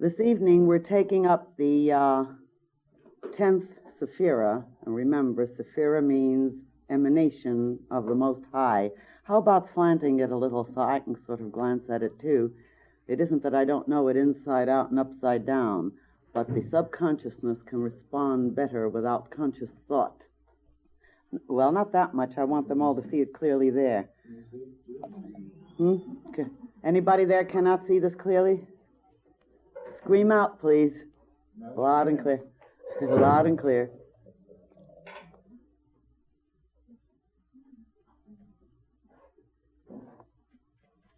This evening we're taking up the 10th Sephira, and remember, Sephira means emanation of the Most High. How about slanting it a little so I can sort of glance at it too? It isn't that I don't know it inside out and upside down, but the subconsciousness can respond better without conscious thought. Well, not that much. I want them all to see it clearly there. Okay. Anybody there cannot see this clearly? Scream out, please. Loud and clear. Loud and clear.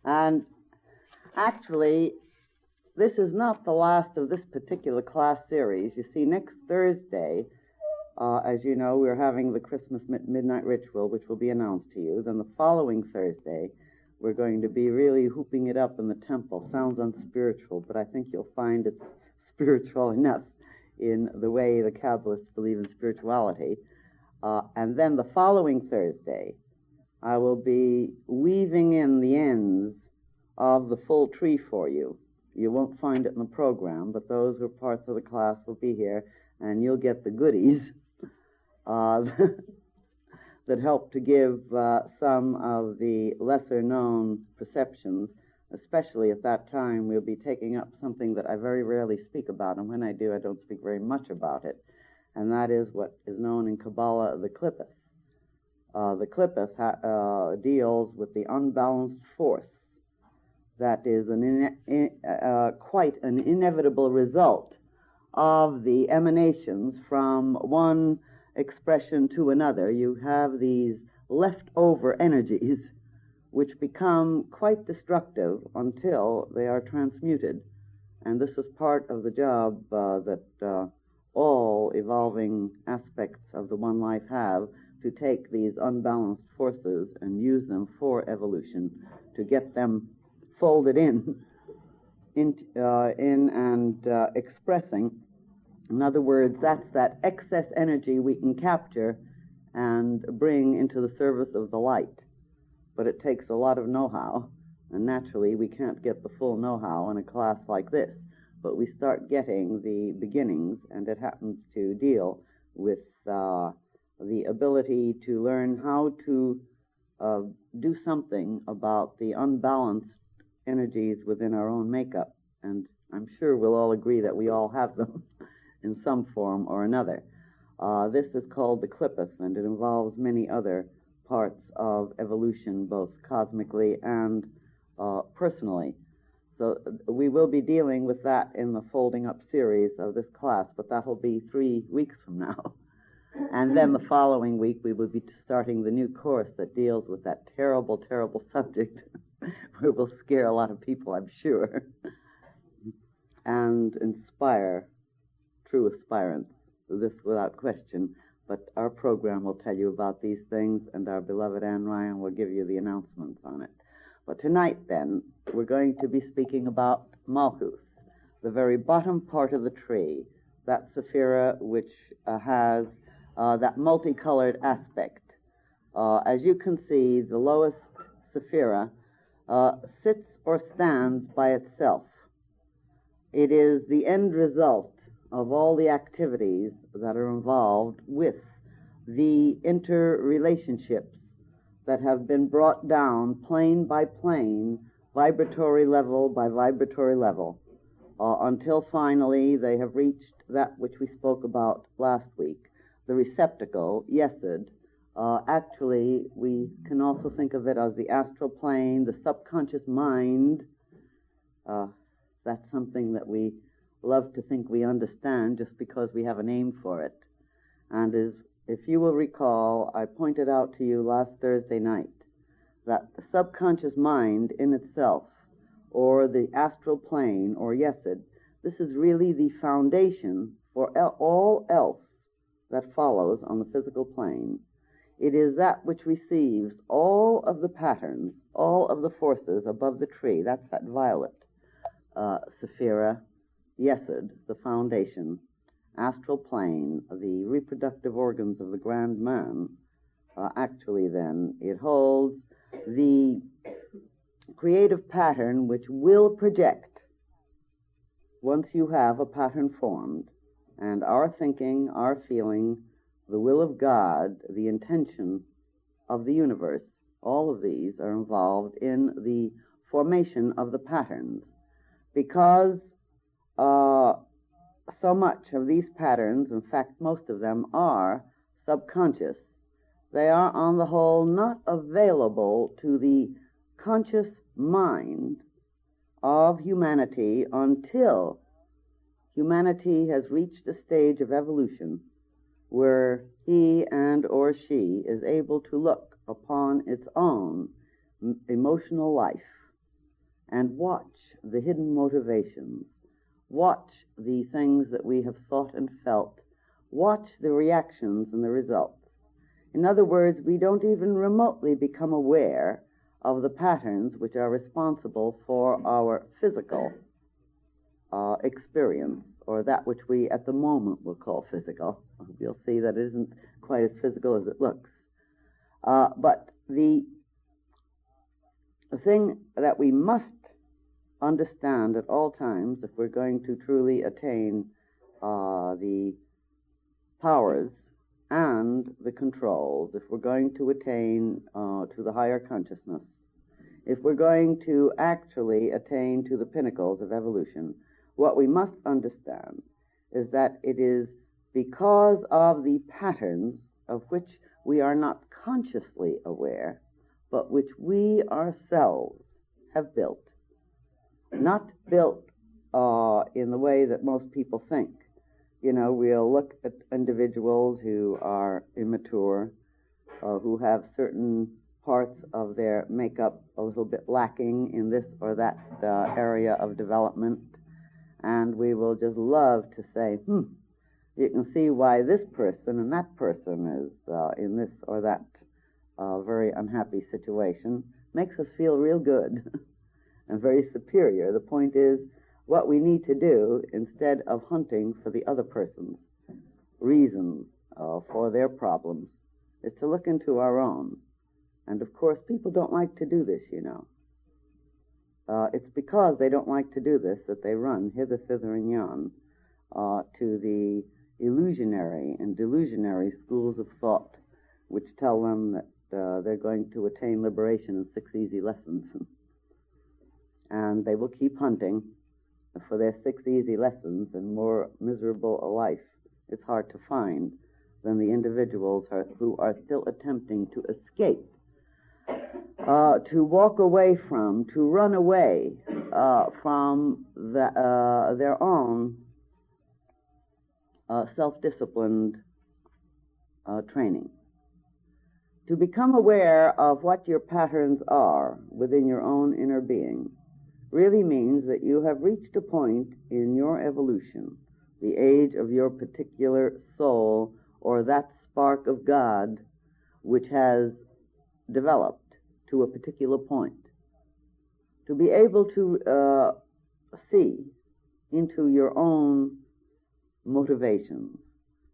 And actually, this is not the last of this particular class series. You see, next Thursday, as you know, we're having the Christmas midnight ritual, which will be announced to you. Then the following Thursday, we're going to be really hooping it up in the temple. Sounds unspiritual, but I think you'll find it's spiritual enough in the way the Kabbalists believe in spirituality. And then the following Thursday, I will be weaving in the ends of the full tree for you. You won't find it in the program, but those who are parts of the class will be here, and you'll get the goodies that help to give some of the lesser-known perceptions. Especially at that time, we'll be taking up something that I very rarely speak about, and when I do, I don't speak very much about it, and that is what is known in Kabbalah the Qliphoth. The Qliphoth deals with the unbalanced force that is quite an inevitable result of the emanations from one expression to another. You have these leftover energies which become quite destructive until they are transmuted. And this is part of the job that all evolving aspects of the one life have, to take these unbalanced forces and use them for evolution, to get them folded in and expressing. In other words, that's that excess energy we can capture and bring into the service of the light. But it takes a lot of know-how, and naturally we can't get the full know-how in a class like this. But we start getting the beginnings, and it happens to deal with the ability to learn how to do something about the unbalanced energies within our own makeup. And I'm sure we'll all agree that we all have them in some form or another. This is called the Qliphoth, and it involves many other parts of evolution, both cosmically and personally. So we will be dealing with that in the folding up series of this class, but that will be 3 weeks from now. And then the following week we will be starting the new course that deals with that terrible, terrible subject where will scare a lot of people, I'm sure, and inspire true aspirants. This without question. But our program will tell you about these things, and our beloved Anne Ryan will give you the announcements on it. But tonight, then, we're going to be speaking about Malkuth, the very bottom part of the tree, that Sephira which has that multicolored aspect. As you can see, the lowest Sephira sits or stands by itself. It is the end result of all the activities that are involved with the interrelationships that have been brought down plane by plane, vibratory level by vibratory level, until finally they have reached that which we spoke about last week, the receptacle, Yesod. Actually, we can also think of it as the astral plane, the subconscious mind. That's something that we love to think we understand just because we have a name for it. And if you will recall, I pointed out to you last Thursday night that the subconscious mind in itself, or the astral plane, or Yesod, this is really the foundation for all else that follows on the physical plane. It is that which receives all of the patterns, all of the forces above the tree. That's that violet Sephira, Yesod, the foundation, astral plane, the reproductive organs of the grand man. Actually, then, it holds the creative pattern which will project once you have a pattern formed, and our thinking, our feeling, the will of God, the intention of the universe, all of these are involved in the formation of the patterns. Because so much of these patterns, in fact most of them, are subconscious, they are on the whole not available to the conscious mind of humanity until humanity has reached a stage of evolution where he and or she is able to look upon its own emotional life and watch the hidden motivations, watch the things that we have thought and felt, watch the reactions and the results. In other words, we don't even remotely become aware of the patterns which are responsible for our physical experience, or that which we at the moment will call physical. You'll see that it isn't quite as physical as it looks. But the thing that we must understand at all times, if we're going to truly attain the powers and the controls, if we're going to attain to the higher consciousness, if we're going to actually attain to the pinnacles of evolution, what we must understand is that it is because of the patterns of which we are not consciously aware, but which we ourselves have built. Not built in the way that most people think. You know, we'll look at individuals who are immature, who have certain parts of their makeup a little bit lacking in this or that area of development, and we will just love to say, you can see why this person and that person is in this or that very unhappy situation. Makes us feel real good and very superior. The point is, what we need to do, instead of hunting for the other person's reasons for their problems, is to look into our own. And of course, people don't like to do this, you know. It's because they don't like to do this that they run hither, thither, and yon to the illusionary and delusionary schools of thought, which tell them that they're going to attain liberation in 6 easy lessons. And they will keep hunting for their 6 easy lessons, and more miserable a life it's hard to find than the individuals who are still attempting to escape, to walk away from, to run away from their own self-disciplined training. To become aware of what your patterns are within your own inner being really means that you have reached a point in your evolution, the age of your particular soul, or that spark of God which has developed to a particular point. To be able to see into your own motivations,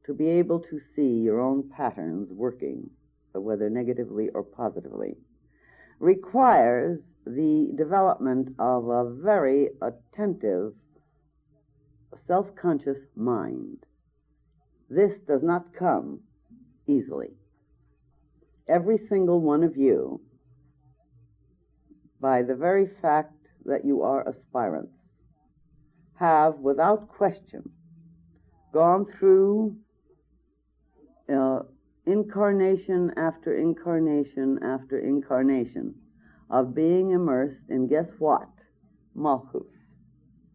to be able to see your own patterns working, whether negatively or positively, requires the development of a very attentive, self-conscious mind. This does not come easily. Every single one of you, by the very fact that you are aspirants, have, without question, gone through incarnation after incarnation after incarnation of being immersed in, guess what? Malchus,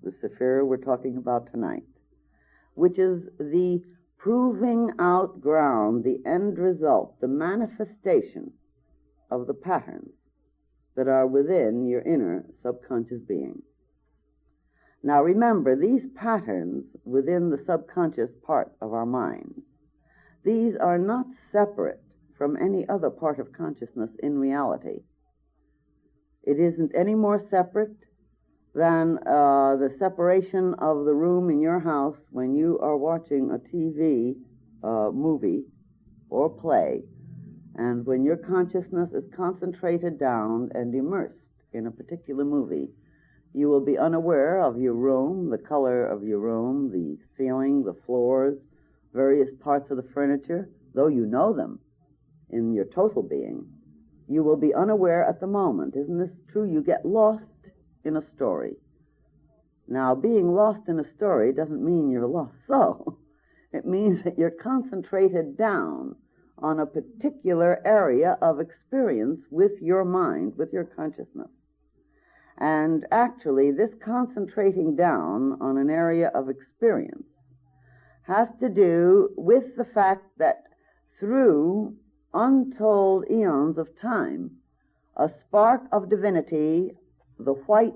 the Sephira we're talking about tonight, which is the proving out ground, the end result, the manifestation of the patterns that are within your inner subconscious being. Now remember, these patterns within the subconscious part of our mind, these are not separate from any other part of consciousness in reality. It isn't any more separate than the separation of the room in your house when you are watching a TV movie or play, and when your consciousness is concentrated down and immersed in a particular movie, You will be unaware of your room, the color of your room, the ceiling, the floors, various parts of the furniture, though you know them in your total being. You will be unaware at the moment. Isn't this true? You get lost in a story. Now, being lost in a story doesn't mean you're a lost soul. It means that you're concentrated down on a particular area of experience with your mind, with your consciousness. And actually, this concentrating down on an area of experience has to do with the fact that through untold eons of time, a spark of divinity, the white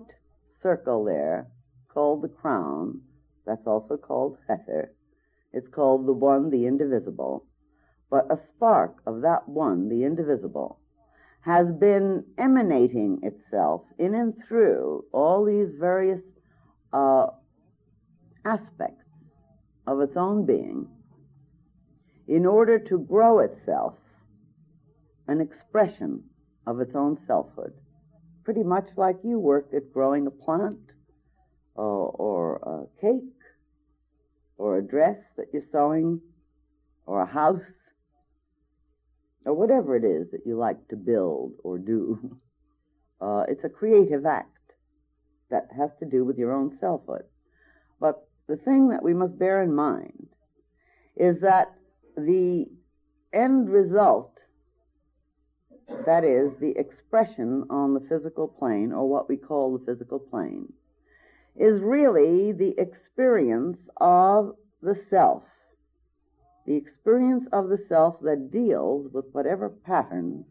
circle there, called the crown, that's also called Ether. It's called the One, the Indivisible. But a spark of that One, the Indivisible, has been emanating itself in and through all these various aspects of its own being in order to grow itself an expression of its own selfhood, pretty much like you worked at growing a plant or a cake or a dress that you're sewing or a house or whatever it is that you like to build or do. It's a creative act that has to do with your own selfhood. But the thing that we must bear in mind is that the end result, that is, the expression on the physical plane, or what we call the physical plane, is really the experience of the self. The experience of the self that deals with whatever patterns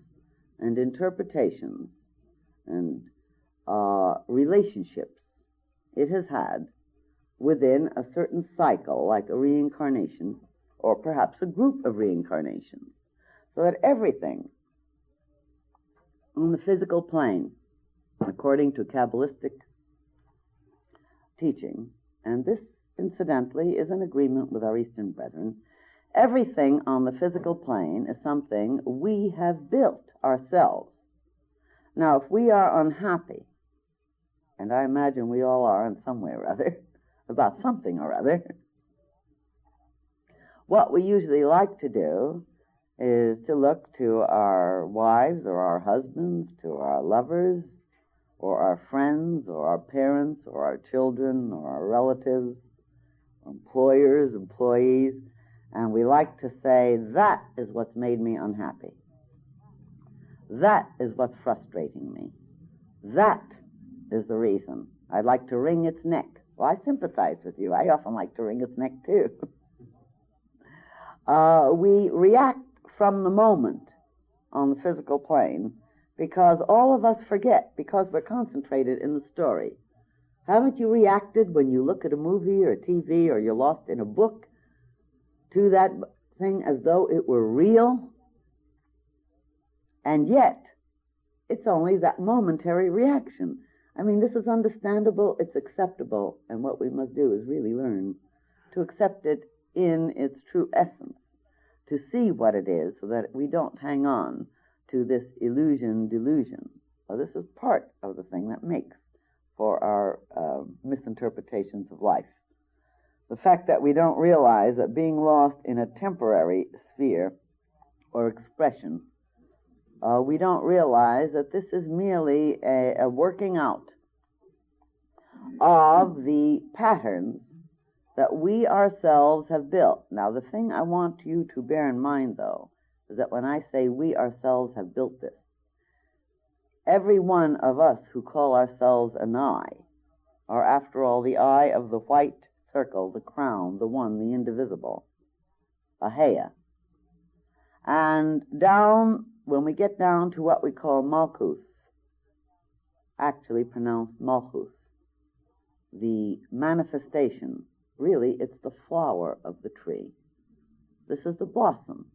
and interpretations and relationships it has had within a certain cycle, like a reincarnation, or perhaps a group of reincarnations, so that everything on the physical plane, according to Qabalistic teaching, and this, incidentally, is in agreement with our Eastern brethren, everything on the physical plane is something we have built ourselves. Now, if we are unhappy, and I imagine we all are in some way or other, about something or other, what we usually like to do is to look to our wives or our husbands, to our lovers, or our friends, or our parents, or our children, or our relatives, employers, employees, and we like to say, that is what's made me unhappy. That is what's frustrating me. That is the reason. I'd like to wring its neck. Well, I sympathize with you. I often like to wring its neck, too. We react from the moment on the physical plane because all of us forget, because we're concentrated in the story. Haven't you reacted when you look at a movie or a TV or you're lost in a book to that thing as though it were real? And yet, it's only that momentary reaction. I mean, this is understandable, it's acceptable, and what we must do is really learn to accept it in its true essence, to see what it is so that we don't hang on to this delusion. Well, this is part of the thing that makes for our misinterpretations of life. The fact that we don't realize that being lost in a temporary sphere or expression, we don't realize that this is merely a working out of the patterns that we ourselves have built. Now, the thing I want you to bear in mind, though, is that when I say we ourselves have built this, every one of us who call ourselves an I are, after all, the eye of the white circle, the crown, the one, the indivisible, Ahaya. And down, when we get down to what we call Malkuth, actually pronounced Malchus, the manifestation, really it's the flower of the tree. This is the blossom.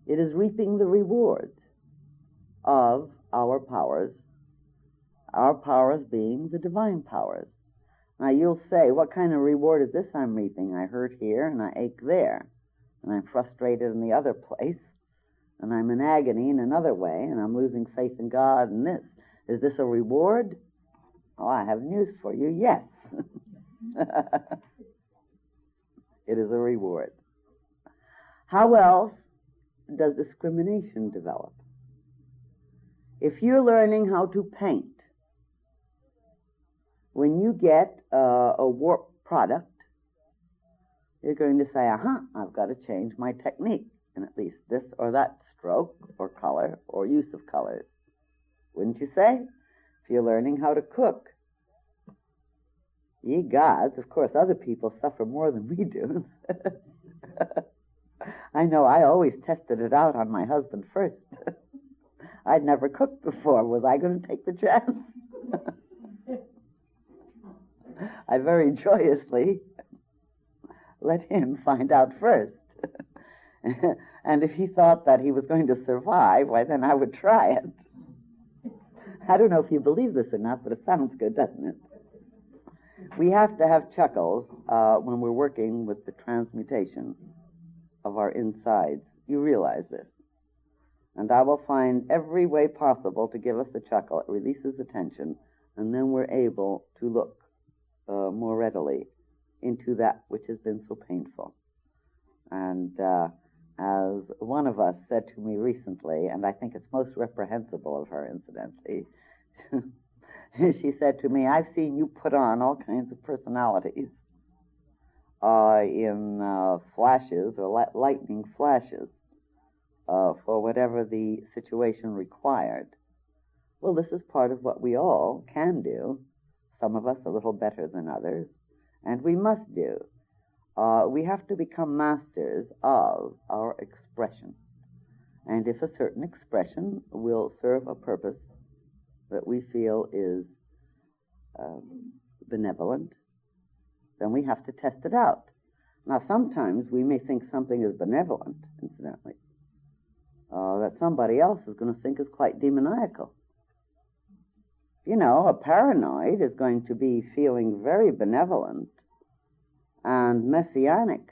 It is reaping the rewards of our powers being the divine powers. Now you'll say, what kind of reward is this I'm reaping? I hurt here and I ache there, and I'm frustrated in the other place, and I'm in agony in another way, and I'm losing faith in God in this. Is this a reward? Oh, I have news for you, yes. It is a reward. How else does discrimination develop? If you're learning how to paint, when you get a warped product, you're going to say, I've got to change my technique in at least this or that stroke or color or use of colors. Wouldn't you say? If you're learning how to cook, ye gods, of course, other people suffer more than we do. I know I always tested it out on my husband first. I'd never cooked before. Was I going to take the chance? I very joyously let him find out first. And if he thought that he was going to survive, why, then I would try it. I don't know if you believe this or not, but it sounds good, doesn't it? We have to have chuckles when we're working with the transmutation of our insides. You realize this. And I will find every way possible to give us a chuckle. It releases the tension, and then we're able to look more readily into that which has been so painful. And as one of us said to me recently, and I think it's most reprehensible of her, incidentally, she said to me, I've seen you put on all kinds of personalities in flashes or lightning flashes for whatever the situation required. Well, this is part of what we all can do, some of us a little better than others, and we must do. We have to become masters of our expression. And if a certain expression will serve a purpose that we feel is benevolent, then we have to test it out. Now, sometimes we may think something is benevolent, incidentally, that somebody else is going to think is quite demoniacal. You know, a paranoid is going to be feeling very benevolent and messianic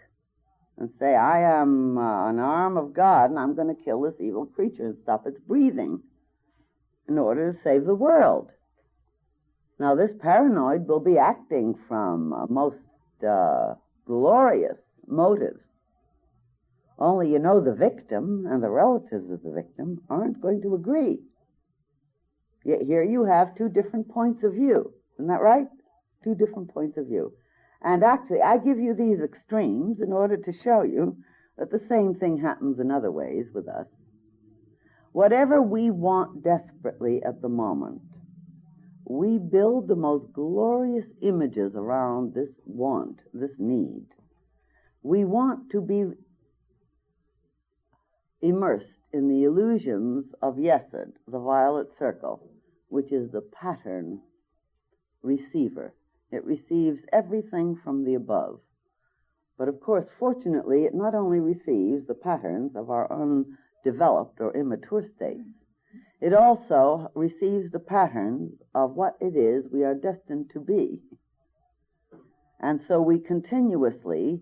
and say, I am an arm of God and I'm going to kill this evil creature and stop its breathing in order to save the world. Now, this paranoid will be acting from most glorious motives. Only, you know, the victim and the relatives of the victim aren't going to agree. Yet here you have two different points of view. Isn't that right? Two different points of view. And actually, I give you these extremes in order to show you that the same thing happens in other ways with us. Whatever we want desperately at the moment, we build the most glorious images around this want, this need. We want to be immersed in the illusions of Yesod, the violet circle, which is the pattern receiver. It receives everything from the above. But of course, fortunately, it not only receives the patterns of our undeveloped or immature states, it also receives the patterns of what it is we are destined to be. And so we continuously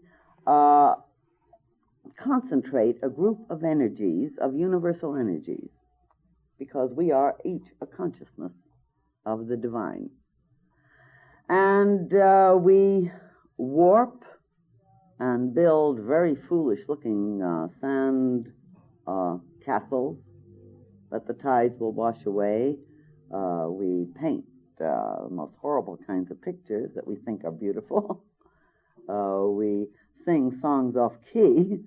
concentrate a group of energies, of universal energies, because we are each a consciousness of the divine. And we warp and build very foolish-looking sand castles that the tides will wash away. We paint the most horrible kinds of pictures that we think are beautiful. We sing songs off key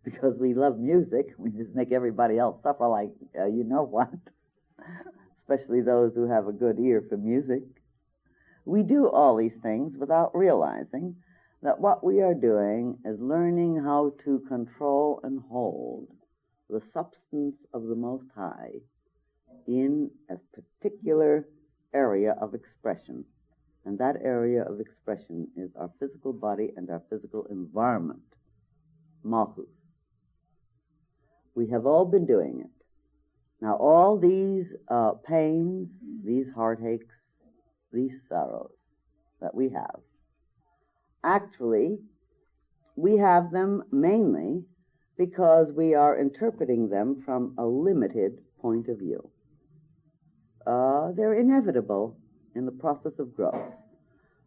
because we love music. We just make everybody else suffer like you know what, especially those who have a good ear for music. We do all these things without realizing that what we are doing is learning how to control and hold the substance of the Most High in a particular area of expression. And that area of expression is our physical body and our physical environment, Malchus. We have all been doing it. Now, all these pains, these heartaches, these sorrows that we have, actually, we have them mainly because we are interpreting them from a limited point of view. They're inevitable. in the process of growth.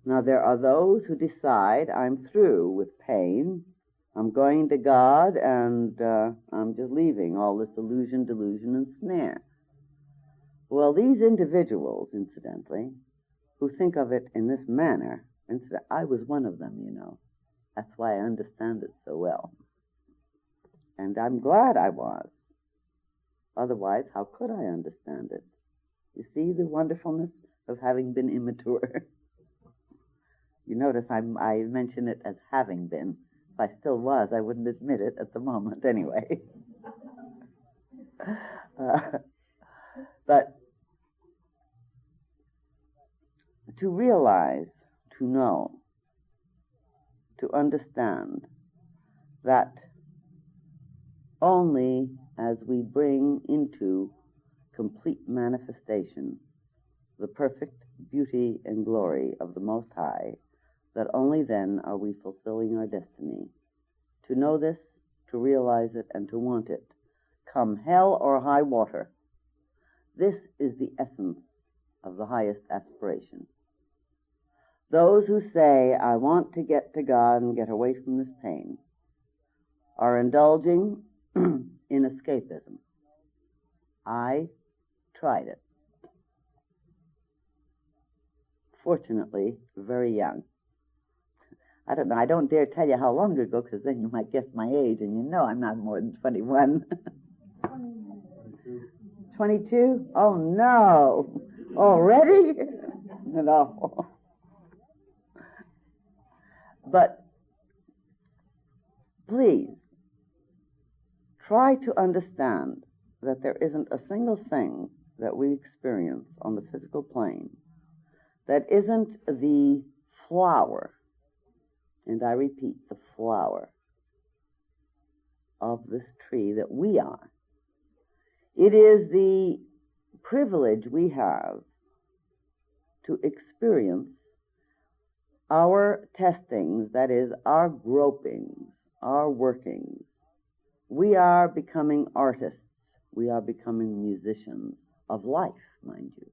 Now, there are those who decide, I'm through with pain, I'm going to God, and I'm just leaving all this illusion, delusion, and snare. Well, these individuals, incidentally, who think of it in this manner, I was one of them, you know. That's why I understand it so well. And I'm glad I was. Otherwise, how could I understand it? You see the wonderfulness of having been immature? You notice I mention it as having been. If I still was, I wouldn't admit it at the moment anyway. But to realize, to know, to understand that only as we bring into complete manifestation the perfect beauty and glory of the Most High, that only then are we fulfilling our destiny. To know this, to realize it, and to want it, come hell or high water. This is the essence of the highest aspiration. Those who say, I want to get to God and get away from this pain, are indulging in escapism. I tried it. Fortunately, very young. I don't know, I don't dare tell you how long ago, because then you might guess my age, and you know I'm not more than 21. 22? Oh, no. Already? No. But please, try to understand that there isn't a single thing that we experience on the physical plane that isn't the flower, and I repeat, the flower of this tree that we are. It is the privilege we have to experience our testings, that is, our gropings, our workings. We are becoming artists. We are becoming musicians of life, mind you.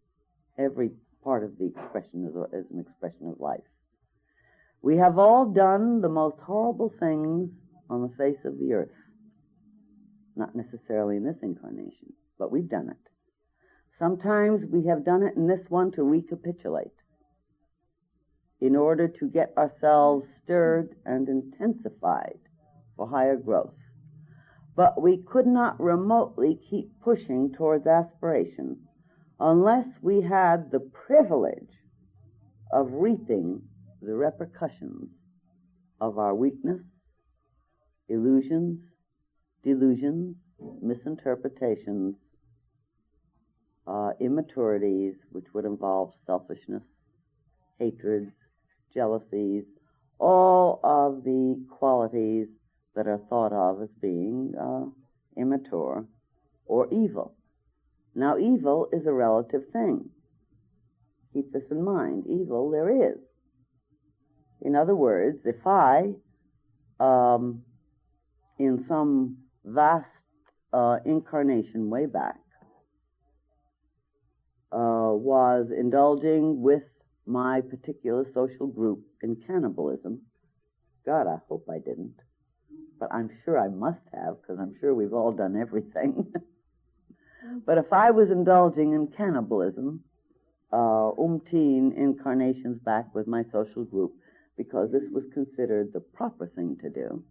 Every part of the expression is an expression of life. We have all done the most horrible things on the face of the earth. Not necessarily in this incarnation, but we've done it. Sometimes we have done it in this one to recapitulate, in order to get ourselves stirred and intensified for higher growth. But we could not remotely keep pushing towards aspiration unless we had the privilege of reaping the repercussions of our weakness, illusions, delusions, misinterpretations, immaturities, which would involve selfishness, hatreds, jealousies, all of the qualities that are thought of as being immature or evil. Now, evil is a relative thing. Keep this in mind. Evil there is. In other words, if I, in some vast incarnation way back, was indulging with my particular social group in cannibalism, God, I hope I didn't, but I'm sure I must have, because I'm sure we've all done everything. But if I was indulging in cannibalism, umpteen incarnations back with my social group, because this was considered the proper thing to do.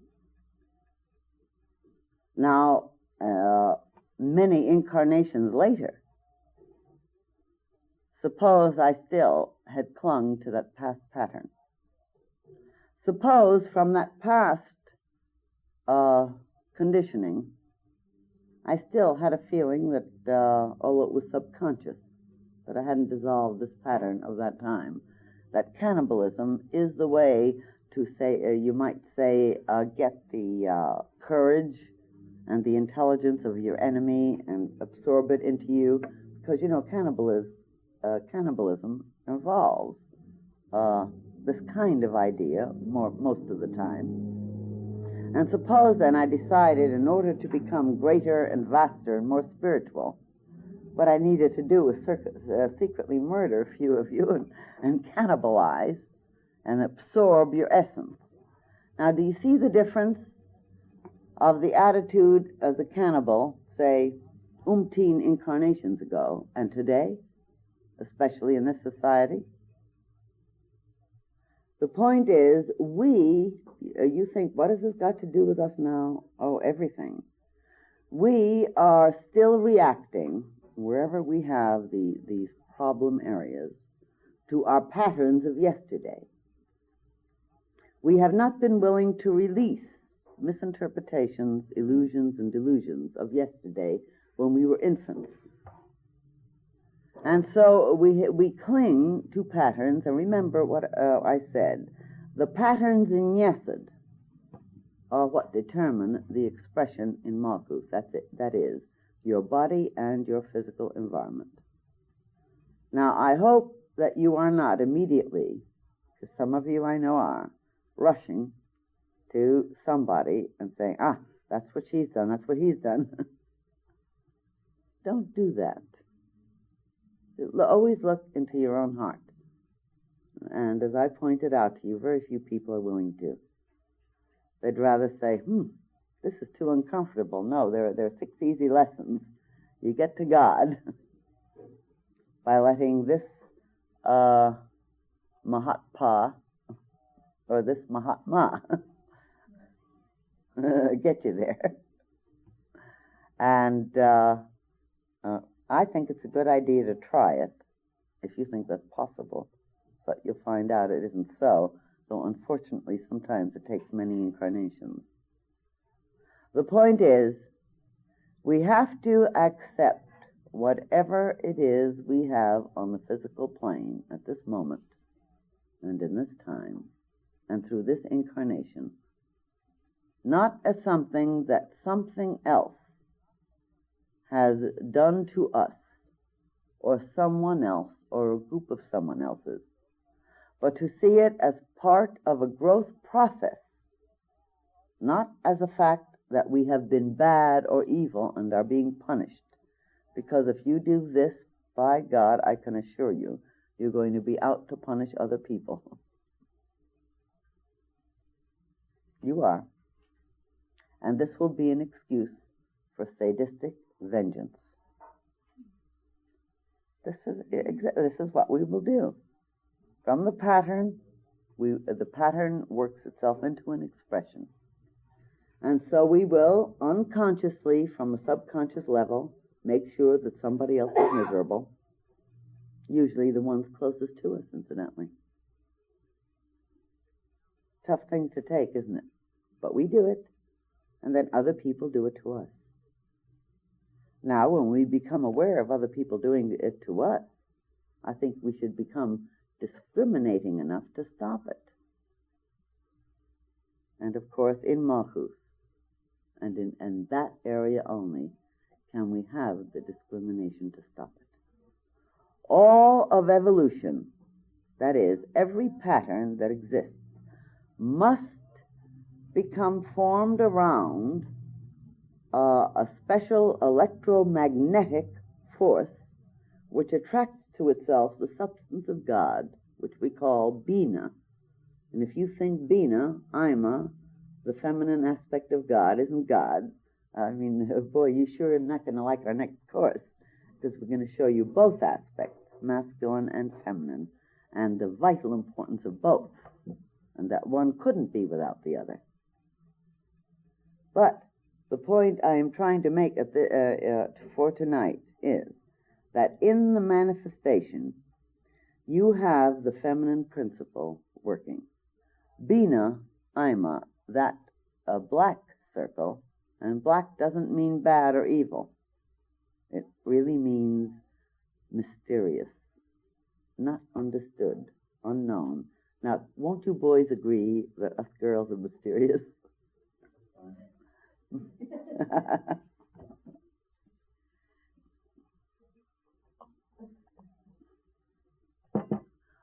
Now, many incarnations later, suppose I still had clung to that past pattern. Suppose from that past conditioning, I still had a feeling that, although it was subconscious, that I hadn't dissolved this pattern of that time, that cannibalism is the way to say, you might say, get the courage and the intelligence of your enemy and absorb it into you, because, you know, cannibalism involves this kind of idea most of the time. And suppose then I decided, in order to become greater and vaster and more spiritual, what I needed to do was secretly murder a few of you and cannibalize and absorb your essence. Now, do you see the difference of the attitude of the cannibal, say, umpteen incarnations ago, and today, especially in this society? The point is, you think, what has this got to do with us now? Oh, everything. We are still reacting, wherever we have these problem areas, to our patterns of yesterday. We have not been willing to release misinterpretations, illusions, and delusions of yesterday when we were infants. And so we cling to patterns, and remember what I said. The patterns in Yesod are what determine the expression in Malkuth. That's it. That is, your body and your physical environment. Now, I hope that you are not immediately, because some of you I know are, rushing to somebody and saying, that's what she's done, that's what he's done. Don't do that. Always look into your own heart. And as I pointed out to you, very few people are willing to. They'd rather say, this is too uncomfortable. No, there are 6 easy lessons. You get to God by letting this Mahatma or this Mahatma get you there. And I think it's a good idea to try it, if you think that's possible. But you'll find out it isn't so, though unfortunately sometimes it takes many incarnations. The point is, we have to accept whatever it is we have on the physical plane at this moment, and in this time, and through this incarnation, not as something that something else has done to us, or someone else, or a group of someone else's, but to see it as part of a growth process, not as a fact that we have been bad or evil and are being punished. Because if you do this, by God, I can assure you, you're going to be out to punish other people. You are. And this will be an excuse for sadistic vengeance. This is what we will do. From the pattern, the pattern works itself into an expression. And so we will unconsciously, from a subconscious level, make sure that somebody else is miserable. Usually the ones closest to us, incidentally. Tough thing to take, isn't it? But we do it, and then other people do it to us. Now, when we become aware of other people doing it to us, I think we should become discriminating enough to stop it. And of course, in Malkuth, and in that area only, can we have the discrimination to stop it. All of evolution, that is, every pattern that exists, must become formed around a special electromagnetic force which attracts to itself the substance of God, which we call Bina. And if you think Bina, Ima, the feminine aspect of God, isn't God, I mean, boy, you sure are not going to like our next course, because we're going to show you both aspects, masculine and feminine, and the vital importance of both, and that one couldn't be without the other. But the point I am trying to make for tonight is that in the manifestation, you have the feminine principle working. Bina, Ima, that black circle, and black doesn't mean bad or evil. It really means mysterious, not understood, unknown. Now, won't you boys agree that us girls are mysterious?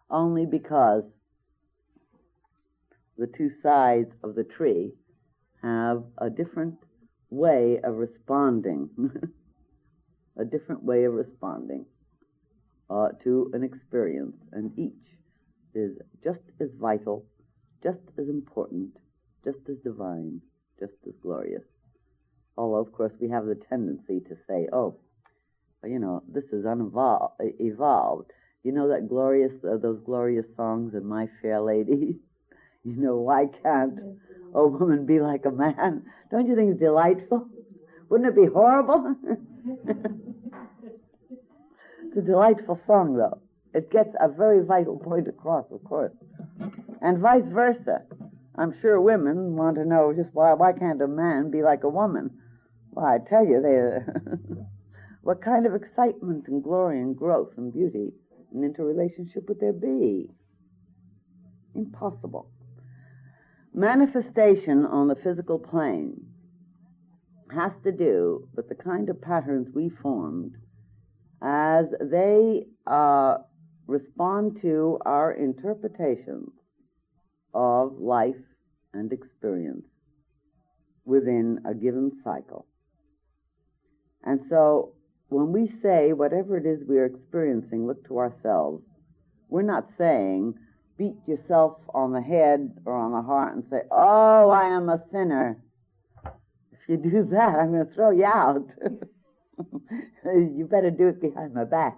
Only because the two sides of the tree have a different way of responding a different way of responding to an experience, and each is just as vital, just as important, just as divine, just as glorious. Although, of course, we have the tendency to say, oh, this is evolved. You know that those glorious songs in My Fair Lady? Why can't a woman be like a man? Don't you think it's delightful? Wouldn't it be horrible? It's a delightful song, though. It gets a very vital point across, of course. And vice versa. I'm sure women want to know just why can't a man be like a woman? Well, I tell you, what kind of excitement and glory and growth and beauty and interrelationship would there be? Impossible. Manifestation on the physical plane has to do with the kind of patterns we formed as they respond to our interpretations of life and experience within a given cycle. And so when we say whatever it is we are experiencing, look to ourselves, we're not saying beat yourself on the head or on the heart and say, oh, I am a sinner. If you do that, I'm going to throw you out. You better do it behind my back.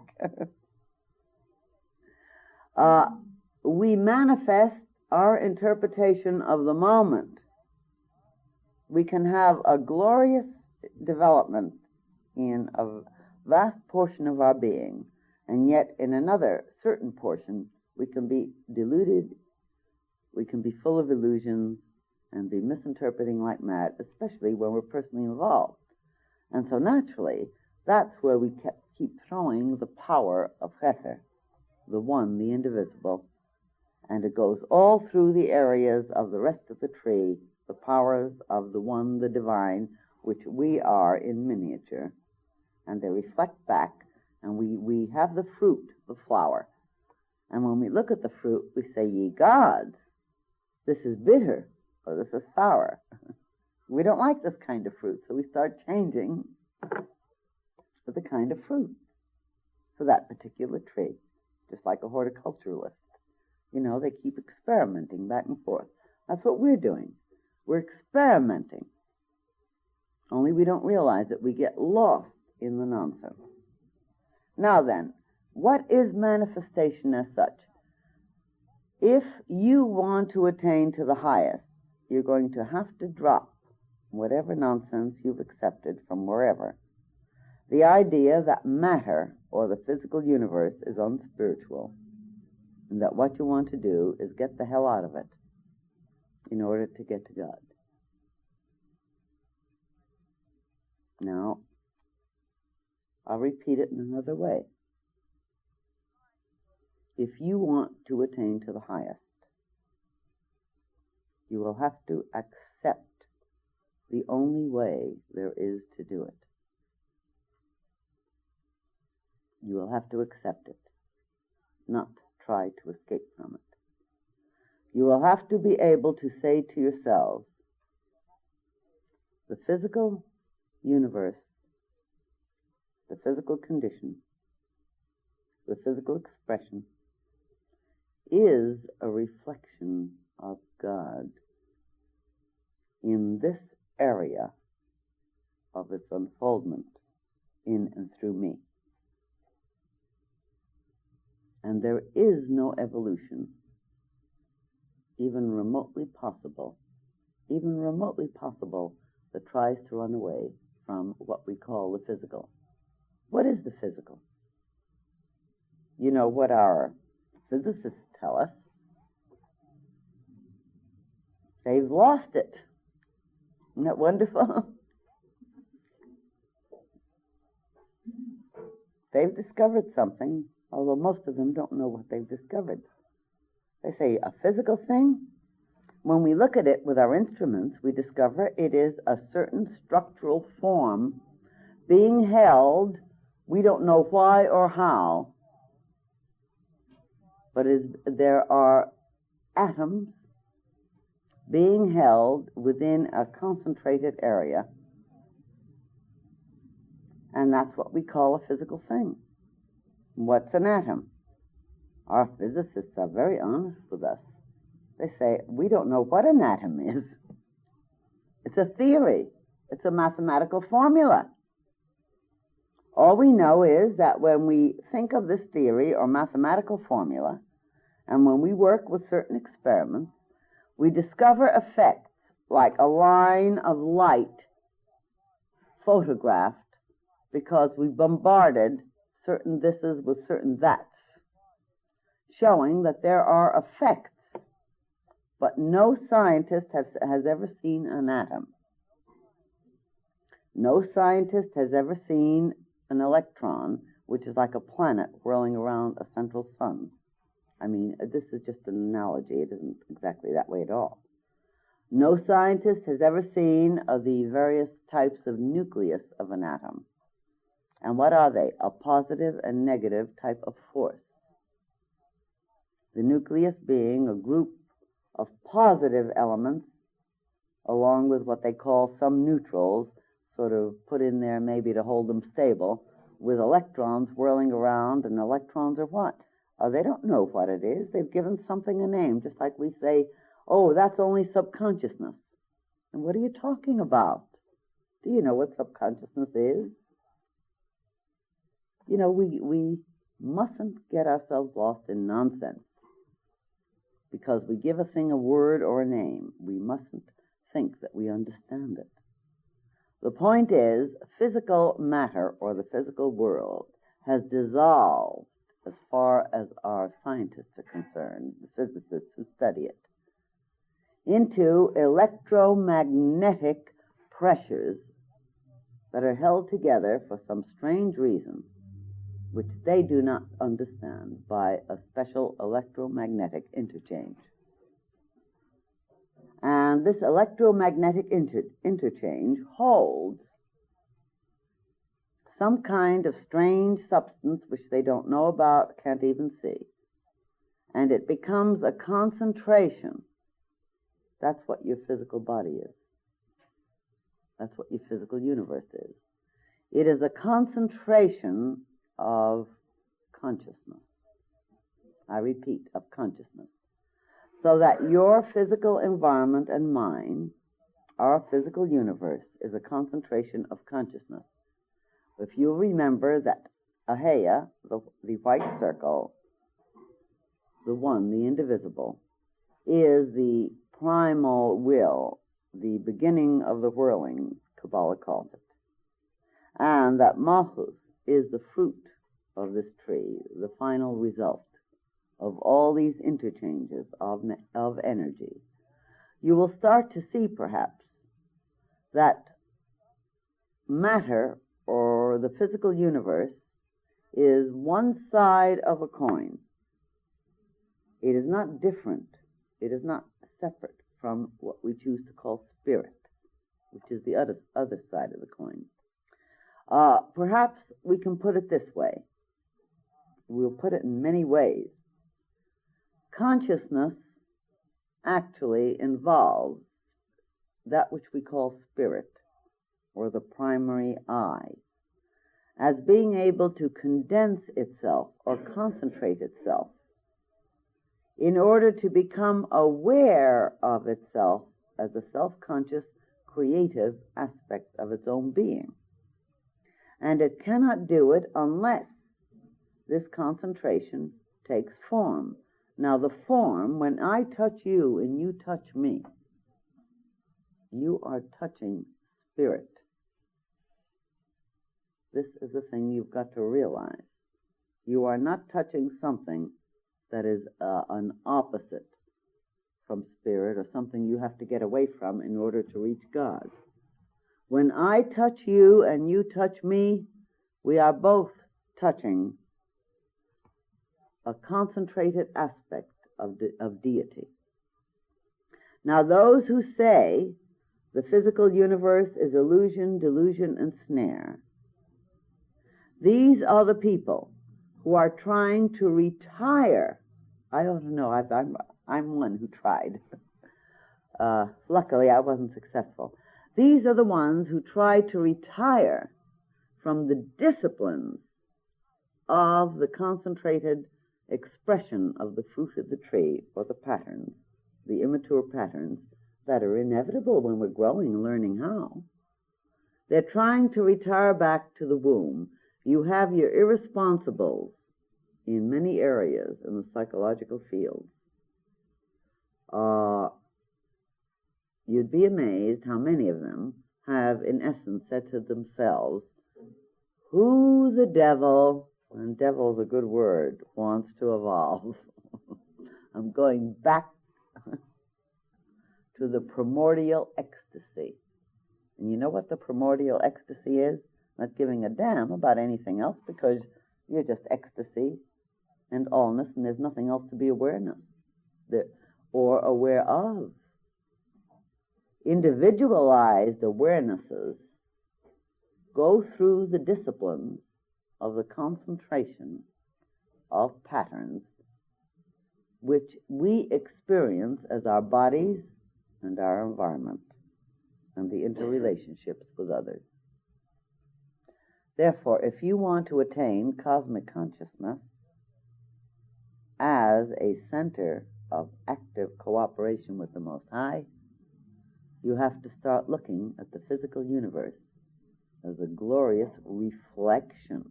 We manifest our interpretation of the moment. We can have a glorious development in a vast portion of our being, and yet in another certain portion we can be deluded, we can be full of illusions, and be misinterpreting like mad, especially when we're personally involved. And so naturally, that's where we keep throwing the power of Chesed, the one, the indivisible, and it goes all through the areas of the rest of the tree, the powers of the one, the divine, which we are in miniature. And they reflect back, and we have the fruit, the flower. And when we look at the fruit, we say, ye gods, this is bitter, or this is sour. We don't like this kind of fruit, so we start changing to the kind of fruit for that particular tree, just like a horticulturalist. They keep experimenting back and forth. That's what we're doing. We're experimenting. Only we don't realize it. We get lost in the nonsense. Now then, what is manifestation as such? If you want to attain to the highest, you're going to have to drop whatever nonsense you've accepted from wherever. The idea that matter, or the physical universe, is unspiritual, and that what you want to do is get the hell out of it in order to get to God. Now, I'll repeat it in another way. If you want to attain to the highest, you will have to accept the only way there is to do it. You will have to accept it, not try to escape from it. You will have to be able to say to yourselves, the physical universe, the physical condition, the physical expression is a reflection of God in this area of its unfoldment in and through me. And there is no evolution, even remotely possible, that tries to run away from what we call the physical. What is the physical? You know what our physicists tell us? They've lost it. Isn't that wonderful? They've discovered something, although most of them don't know what they've discovered. They say a physical thing. When we look at it with our instruments, we discover it is a certain structural form being held, we don't know why or how, but there are atoms being held within a concentrated area, And that's what we call a physical thing. What's an atom? Our physicists are very honest with us. They say, we don't know what an atom is. It's a theory. It's a mathematical formula. All we know is that when we think of this theory or mathematical formula, and when we work with certain experiments, we discover effects like a line of light photographed because we bombarded certain thises with certain that's, showing that there are effects, but no scientist has ever seen an atom. No scientist has ever seen an electron, which is like a planet whirling around a central sun. I mean, this is just an analogy. It isn't exactly that way at all. No scientist has ever seen the various types of nucleus of an atom. And what are they? A positive and negative type of force. The nucleus being a group of positive elements along with what they call some neutrals, sort of put in there maybe to hold them stable, with electrons whirling around. And electrons are what? They don't know what it is. They've given something a name, just like we say, oh, that's only subconsciousness. And what are you talking about? Do you know what subconsciousness is? You know, we mustn't get ourselves lost in nonsense. Because we give a thing a word or a name, we mustn't think that we understand it. The point is, physical matter, or the physical world, has dissolved, as far as our scientists are concerned, the physicists who study it, into electromagnetic pressures that are held together for some strange reason, which they do not understand, by a special electromagnetic interchange. And this electromagnetic interchange holds some kind of strange substance which they don't know about, can't even see. And it becomes a concentration. That's what your physical body is. That's what your physical universe is. It is a concentration of consciousness. I repeat, of consciousness. So that your physical environment and mine, our physical universe, is a concentration of consciousness. If you remember that Ahaya, the white circle, the one, the indivisible, is the primal will, the beginning of the whirling, Kabbalah calls it. And that Malchus is the fruit of this tree, the final result of all these interchanges of energy. You will start to see, perhaps, that matter, or the physical universe, is one side of a coin. It is not different. It is not separate from what we choose to call spirit, which is the other side of the coin. Perhaps we can put it this way. We'll put it in many ways. Consciousness actually involves that which we call spirit, or the primary I, as being able to condense itself or concentrate itself in order to become aware of itself as a self-conscious, creative aspect of its own being. And it cannot do it unless this concentration takes form. Now, the form, when I touch you and you touch me, you are touching spirit. This is the thing you've got to realize. You are not touching something that is an opposite from spirit, or something you have to get away from in order to reach God. When I touch you and you touch me, we are both touching a concentrated aspect of deity. Now, those who say the physical universe is illusion, delusion, and snare, these are the people who are trying to retire. I don't know, I'm one who tried. Luckily, I wasn't successful. These are the ones who try to retire from the disciplines of the concentrated expression of the fruit of the tree, or the patterns, the immature patterns that are inevitable when we're growing and learning how. They're trying to retire back to the womb. You have your irresponsibles in many areas in the psychological field. You'd be amazed how many of them have, in essence, said to themselves, who the devil, and devil's a good word, wants to evolve. I'm going back to the primordial ecstasy. And you know what the primordial ecstasy is? Not giving a damn about anything else, because you're just ecstasy and allness, and there's nothing else to be aware of. Individualized awarenesses go through the disciplines of the concentration of patterns which we experience as our bodies and our environment and the interrelationships with others. Therefore, if you want to attain cosmic consciousness as a center of active cooperation with the Most High, you have to start looking at the physical universe as a glorious reflection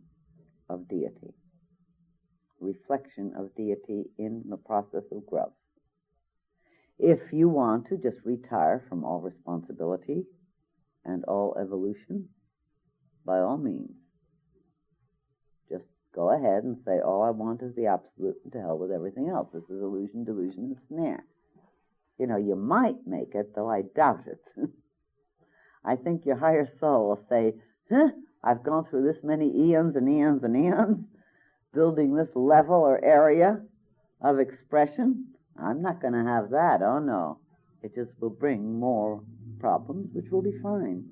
of deity. Reflection of deity in the process of growth. If you want to just retire from all responsibility and all evolution, by all means, just go ahead and say, all I want is the absolute, and to hell with everything else. This is illusion, delusion, and snare. You know, you might make it, though I doubt it. I think your higher soul will say, I've gone through this many eons and eons and eons, building this level or area of expression. I'm not going to have that. Oh, no. It just will bring more problems, which will be fine.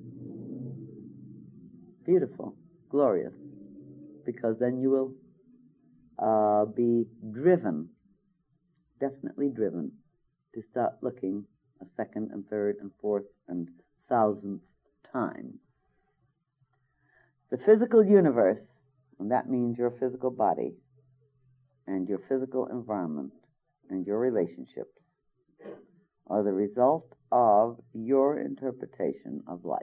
Beautiful. Glorious. Because then you will be driven, definitely driven, to start looking a second and third and fourth and thousandth time. The physical universe, and that means your physical body and your physical environment and your relationships, are the result of your interpretation of life.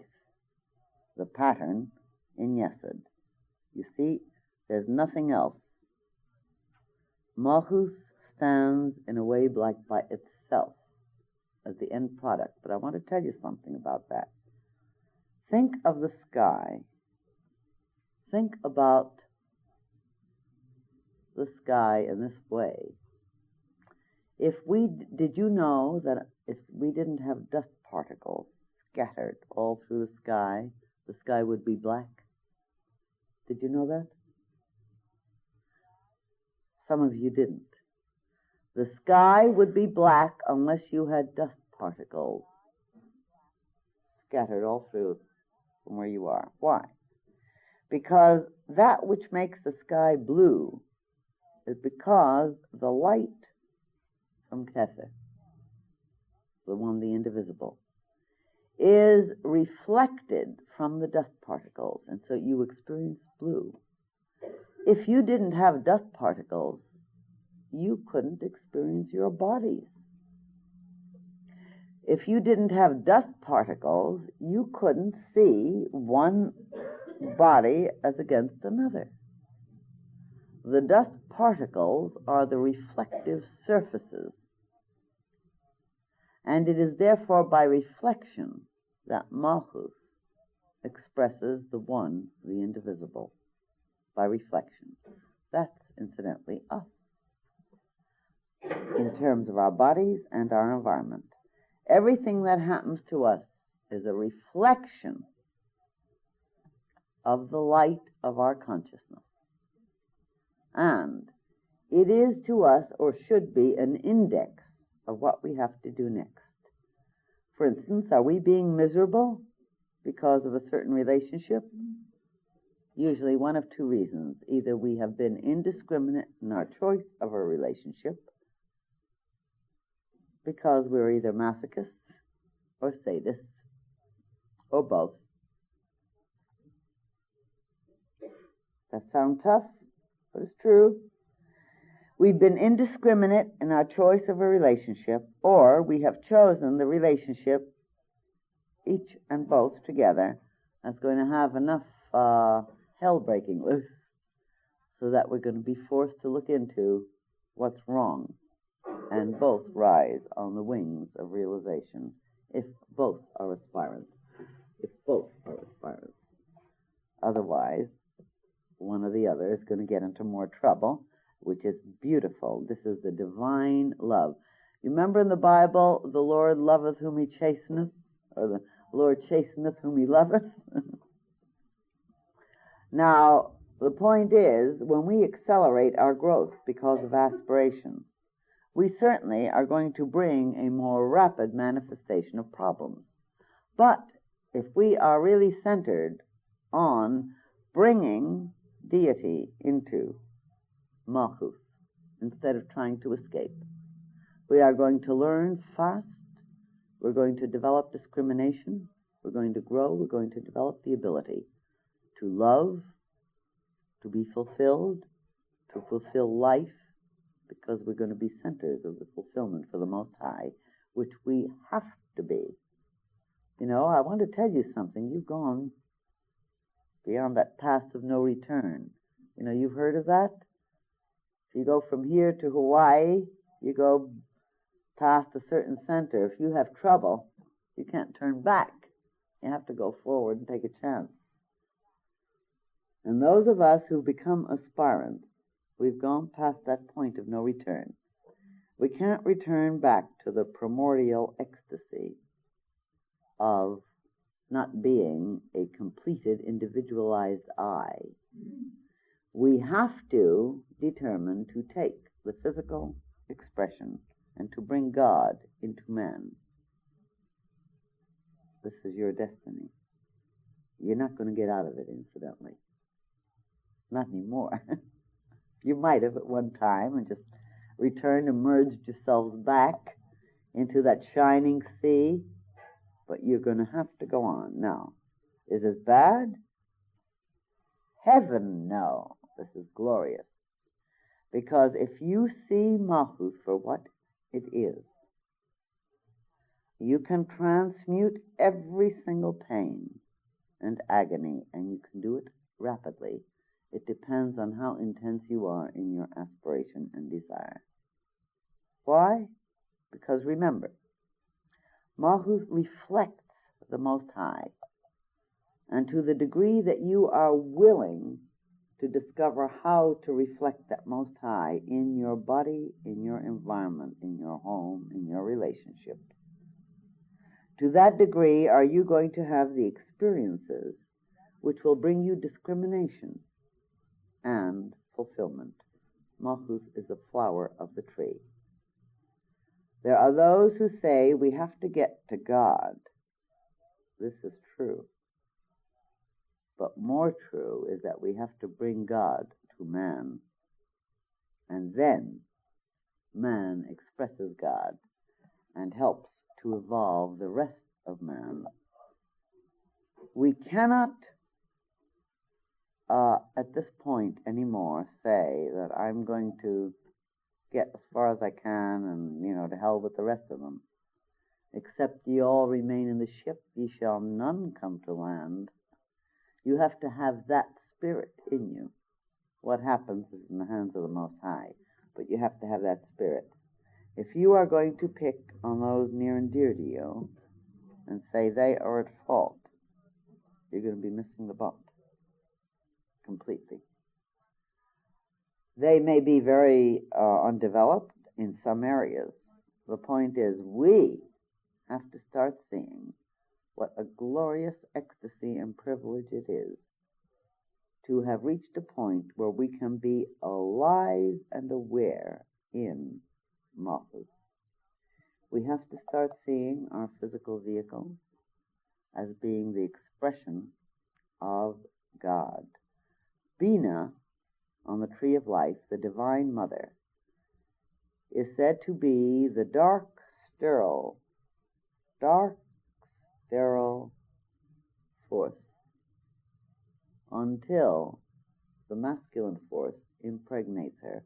The pattern in Yesod. You see, there's nothing else. Malchus stands in a way like by itself as the end product, but I want to tell you something about that. Think of the sky. Think about the sky in this way. Did you know that if we didn't have dust particles scattered all through the sky would be black? Did you know that? Some of you didn't. The sky would be black unless you had dust particles scattered all through from where you are. Why? Because that which makes the sky blue is because the light from Keter, the one, the indivisible, is reflected from the dust particles, and so you experience blue. If you didn't have dust particles, you couldn't experience your bodies. If you didn't have dust particles, you couldn't see one body as against another. The dust particles are the reflective surfaces, and it is therefore by reflection that Malchus expresses the one, the indivisible, by reflection. That's, incidentally, us, in terms of our bodies and our environment. Everything that happens to us is a reflection of the light of our consciousness. And it is to us, or should be, an index of what we have to do next. For instance, are we being miserable because of a certain relationship? Usually one of two reasons. Either we have been indiscriminate in our choice of a relationship, because we're either masochists or sadists, or both. That sounds tough, but it's true. We've been indiscriminate in our choice of a relationship, or we have chosen the relationship, each and both together, that's going to have enough hell breaking loose so that we're going to be forced to look into what's wrong, and both rise on the wings of realization if both are aspirants. If both are aspirants. Otherwise, one or the other is going to get into more trouble, which is beautiful. This is the divine love. You remember in the Bible, the Lord loveth whom he chasteneth, or the Lord chasteneth whom he loveth? Now, the point is, when we accelerate our growth because of aspiration, we certainly are going to bring a more rapid manifestation of problems. But if we are really centered on bringing deity into Malchus instead of trying to escape, we are going to learn fast, we're going to develop discrimination, we're going to grow, we're going to develop the ability to love, to be fulfilled, to fulfill life, because we're going to be centers of the fulfillment for the Most High, which we have to be. You know, I want to tell you something. You've gone beyond that path of no return. You know, you've heard of that? If you go from here to Hawaii, you go past a certain center. If you have trouble, you can't turn back. You have to go forward and take a chance. And those of us who've become aspirants, we've gone past that point of no return. We can't return back to the primordial ecstasy of not being a completed, individualized I. We have to determine to take the physical expression and to bring God into man. This is your destiny. You're not going to get out of it, incidentally. Not anymore. You might have at one time and just returned and merged yourselves back into that shining sea, but you're going to have to go on. Now, is this bad? Heaven, no. This is glorious. Because if you see Malchus for what it is, you can transmute every single pain and agony, and you can do it rapidly. It depends on how intense you are in your aspiration and desire. Why? Because remember, Malchus reflects the Most High. And to the degree that you are willing to discover how to reflect that Most High in your body, in your environment, in your home, in your relationship, to that degree are you going to have the experiences which will bring you discrimination and fulfillment. Malchus is the flower of the tree. There are those who say we have to get to God. This is true. But more true is that we have to bring God to man. And then man expresses God and helps to evolve the rest of man. We cannot at this point anymore say that I'm going to get as far as I can and, to hell with the rest of them. Except ye all remain in the ship, ye shall none come to land. You have to have that spirit in you. What happens is in the hands of the Most High, but you have to have that spirit. If you are going to pick on those near and dear to you and say they are at fault, you're going to be missing the boat completely. They may be very undeveloped in some areas. The point is we have to start seeing what a glorious ecstasy and privilege it is to have reached a point where we can be alive and aware in Malchus. We have to start seeing our physical vehicles as being the expression of God. Bina, on the Tree of Life, the Divine Mother, is said to be the dark, sterile force until the masculine force impregnates her,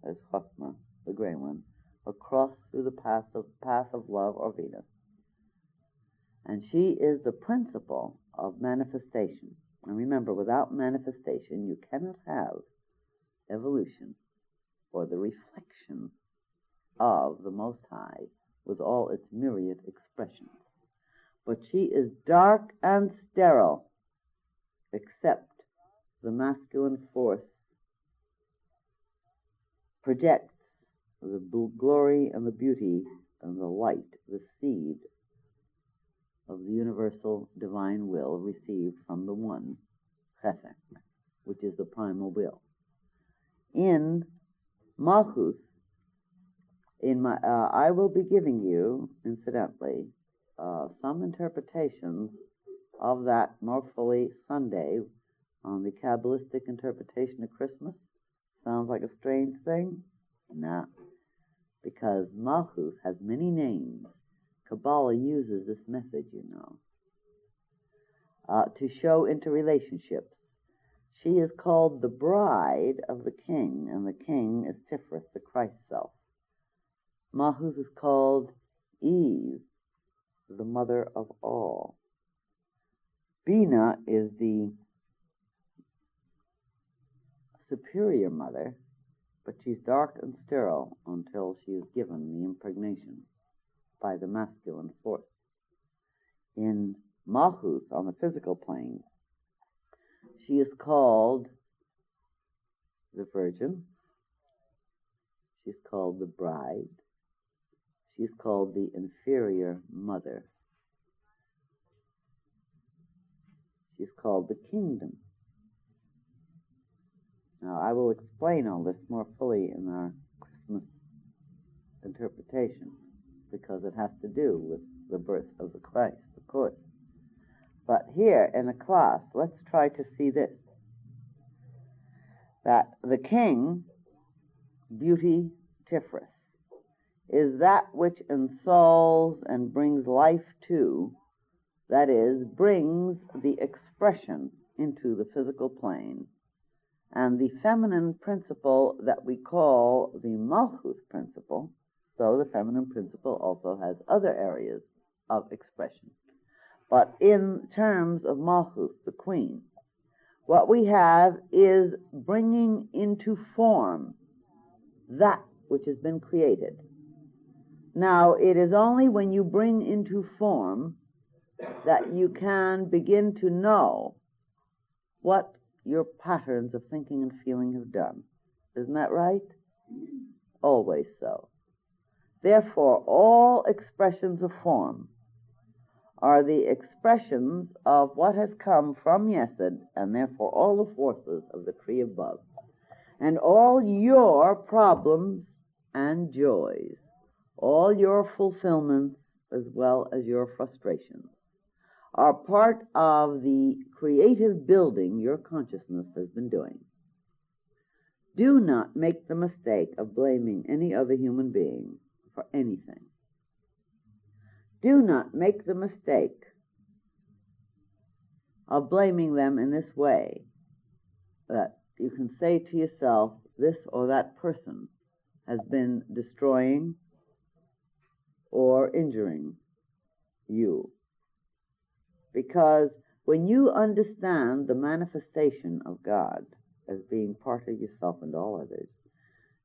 as Chokmah, the gray one, across through the path of love or Venus. And she is the principle of manifestation. And remember, without manifestation, you cannot have evolution or the reflection of the Most High with all its myriad expressions. But she is dark and sterile, except the masculine force projects the glory and the beauty and the light, the seed of the universal divine will received from the one, Chesed, which is the primal will. In Malchus, I will be giving you, incidentally, some interpretations of that more fully Sunday on the Qabalistic interpretation of Christmas. Sounds like a strange thing? No, because Malchus has many names. Kabbalah uses this method, to show interrelationships. She is called the bride of the king, and the king is Tiferet, the Christ self. Malchus is called Eve, the mother of all. Bina is the superior mother, but she's dark and sterile until she is given the impregnation by the masculine force. In Malchus, on the physical plane, she is called the Virgin, she's called the Bride, she's called the inferior mother, she's called the Kingdom. Now, I will explain all this more fully in our Christmas interpretation, because it has to do with the birth of the Christ, of course. But here in the class, let's try to see this, that the king, beauty Tiferet, is that which ensouls and brings life to, that is, brings the expression into the physical plane. And the feminine principle that we call the Malchus principle, so the feminine principle also has other areas of expression. But in terms of Malchus, the queen, what we have is bringing into form that which has been created. Now, it is only when you bring into form that you can begin to know what your patterns of thinking and feeling have done. Isn't that right? Always so. Therefore, all expressions of form are the expressions of what has come from Yesod, and therefore all the forces of the tree above. And all your problems and joys, all your fulfillments as well as your frustrations, are part of the creative building your consciousness has been doing. Do not make the mistake of blaming any other human being for anything. Do not make the mistake of blaming them in this way, that you can say to yourself, this or that person has been destroying or injuring you. Because when you understand the manifestation of God as being part of yourself and all others,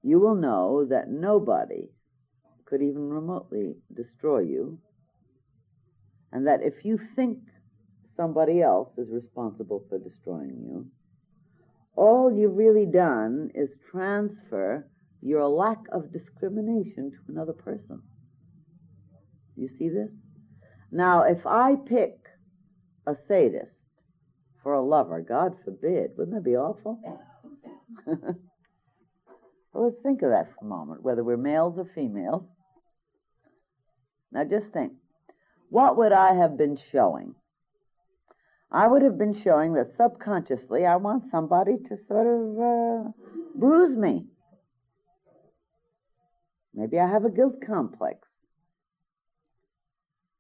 you will know that nobody could even remotely destroy you, and that if you think somebody else is responsible for destroying you, all you've really done is transfer your lack of discrimination to another person. You see this? Now, if I pick a sadist for a lover, God forbid, wouldn't that be awful? Well, let's think of that for a moment, whether we're males or females. Now just think, what would I have been showing? I would have been showing that subconsciously I want somebody to sort of bruise me. Maybe I have a guilt complex.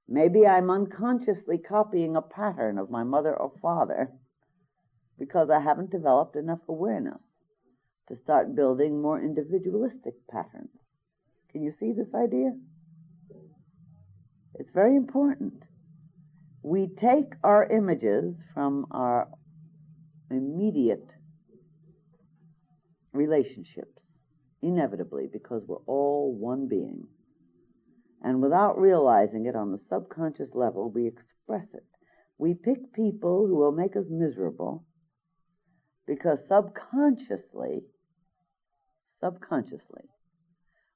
Maybe I'm unconsciously copying a pattern of my mother or father because I haven't developed enough awareness to start building more individualistic patterns. Can you see this idea? It's very important. We take our images from our immediate relationships, inevitably, because we're all one being. And without realizing it on the subconscious level, we express it. We pick people who will make us miserable because subconsciously,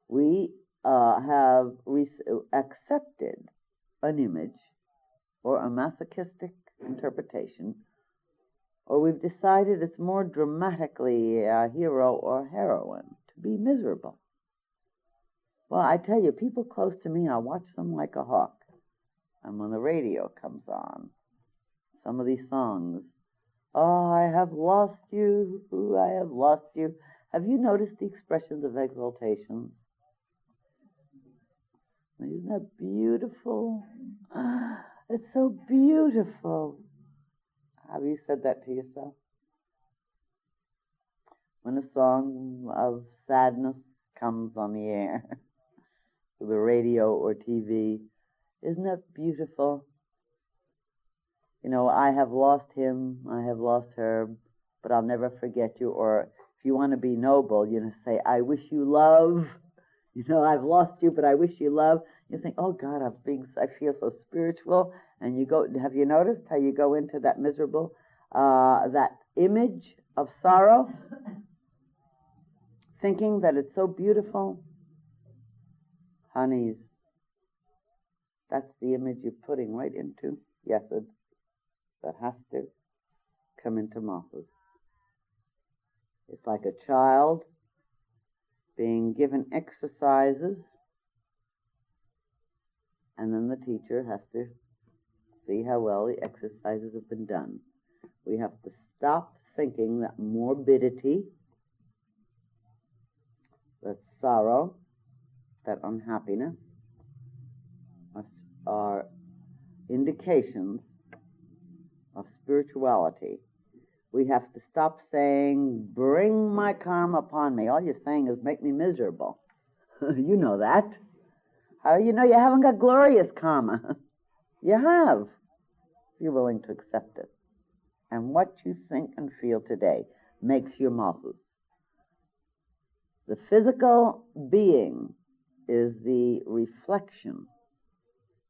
we have accepted an image or a masochistic interpretation, or we've decided it's more dramatically a hero or heroine to be miserable. Well, I tell you, people close to me, I watch them like a hawk. And when the radio comes on, some of these songs, oh, I have lost you, I have lost you. Have you noticed the expressions of exaltation? Isn't that beautiful? It's so beautiful. Have you said that to yourself? When a song of sadness comes on the air, the radio or TV, isn't that beautiful? You know, I have lost him, I have lost her, but I'll never forget you. Or if you want to be noble, you know, say, I wish you love. You know, I've lost you, but I wish you love. You think, oh God, I feel so spiritual. And you go, have you noticed how you go into that miserable, that image of sorrow, thinking that it's so beautiful? Honeys, that's the image you're putting right into Yesod. That has to come into Malchus. It's like a child being given exercises, and then the teacher has to see how well the exercises have been done. We have to stop thinking that morbidity, that sorrow, that unhappiness are indications of spirituality. We have to stop saying, bring my karma upon me. All you're saying is make me miserable. You know that. How do you know you haven't got glorious karma? You have. You're willing to accept it. And what you think and feel today makes your Malchus. The physical being is the reflection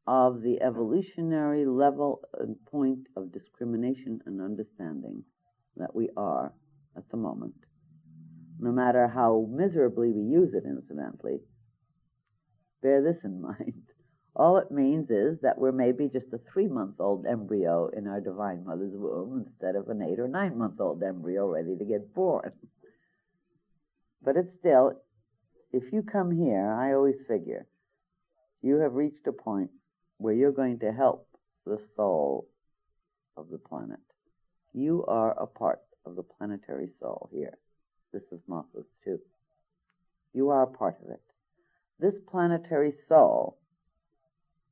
of the evolutionary level and point of discrimination and understanding that we are at the moment. No matter how miserably we use it, incidentally, bear this in mind. All it means is that we're maybe just a 3-month-old embryo in our Divine Mother's womb instead of an 8 or 9-month-old embryo ready to get born. But it's still, if you come here, I always figure, you have reached a point where you're going to help the soul of the planet. You are a part of the planetary soul here. This is Malchus too. You are a part of it. This planetary soul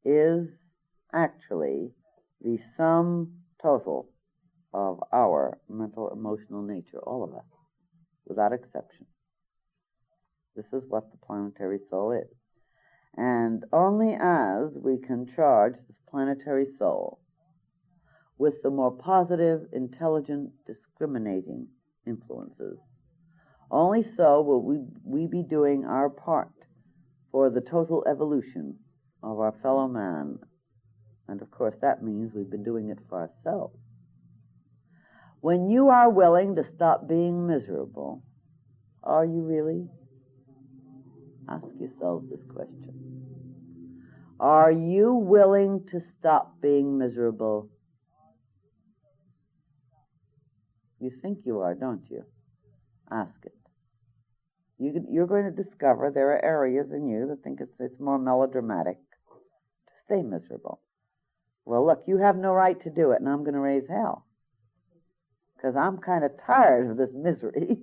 is actually the sum total of our mental, emotional nature, all of us, without exception. This is what the planetary soul is. And only as we can charge this planetary soul with the more positive, intelligent, discriminating influences, only so will we be doing our part for the total evolution of our fellow man. And of course that means we've been doing it for ourselves. When you are willing to stop being miserable, are you really? Ask yourselves this question. Are you willing to stop being miserable? You think you are, don't you? Ask it. You're going to discover there are areas in you that think it's more melodramatic to stay miserable. Well, look, you have no right to do it, and I'm going to raise hell. Because I'm kind of tired of this misery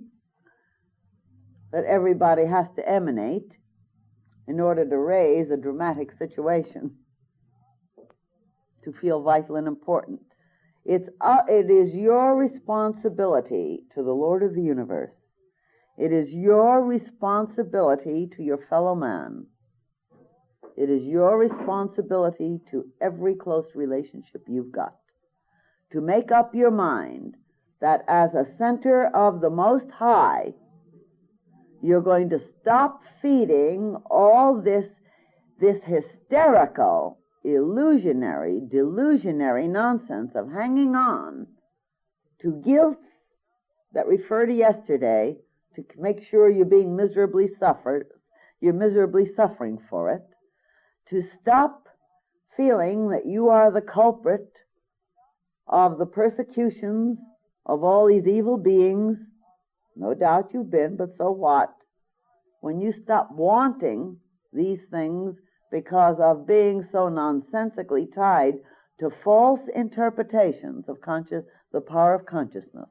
that everybody has to emanate in order to raise a dramatic situation, to feel vital and important. It is your responsibility to the Lord of the universe. It is your responsibility to your fellow man. It is your responsibility to every close relationship you've got to make up your mind that as a center of the Most High, you're going to stop feeding all this hysterical, illusionary, delusionary nonsense of hanging on to guilt that refer to yesterday to make sure you're miserably suffering for it, to stop feeling that you are the culprit of the persecutions of all these evil beings. No doubt you've been, but so what? When you stop wanting these things because of being so nonsensically tied to false interpretations of the power of consciousness,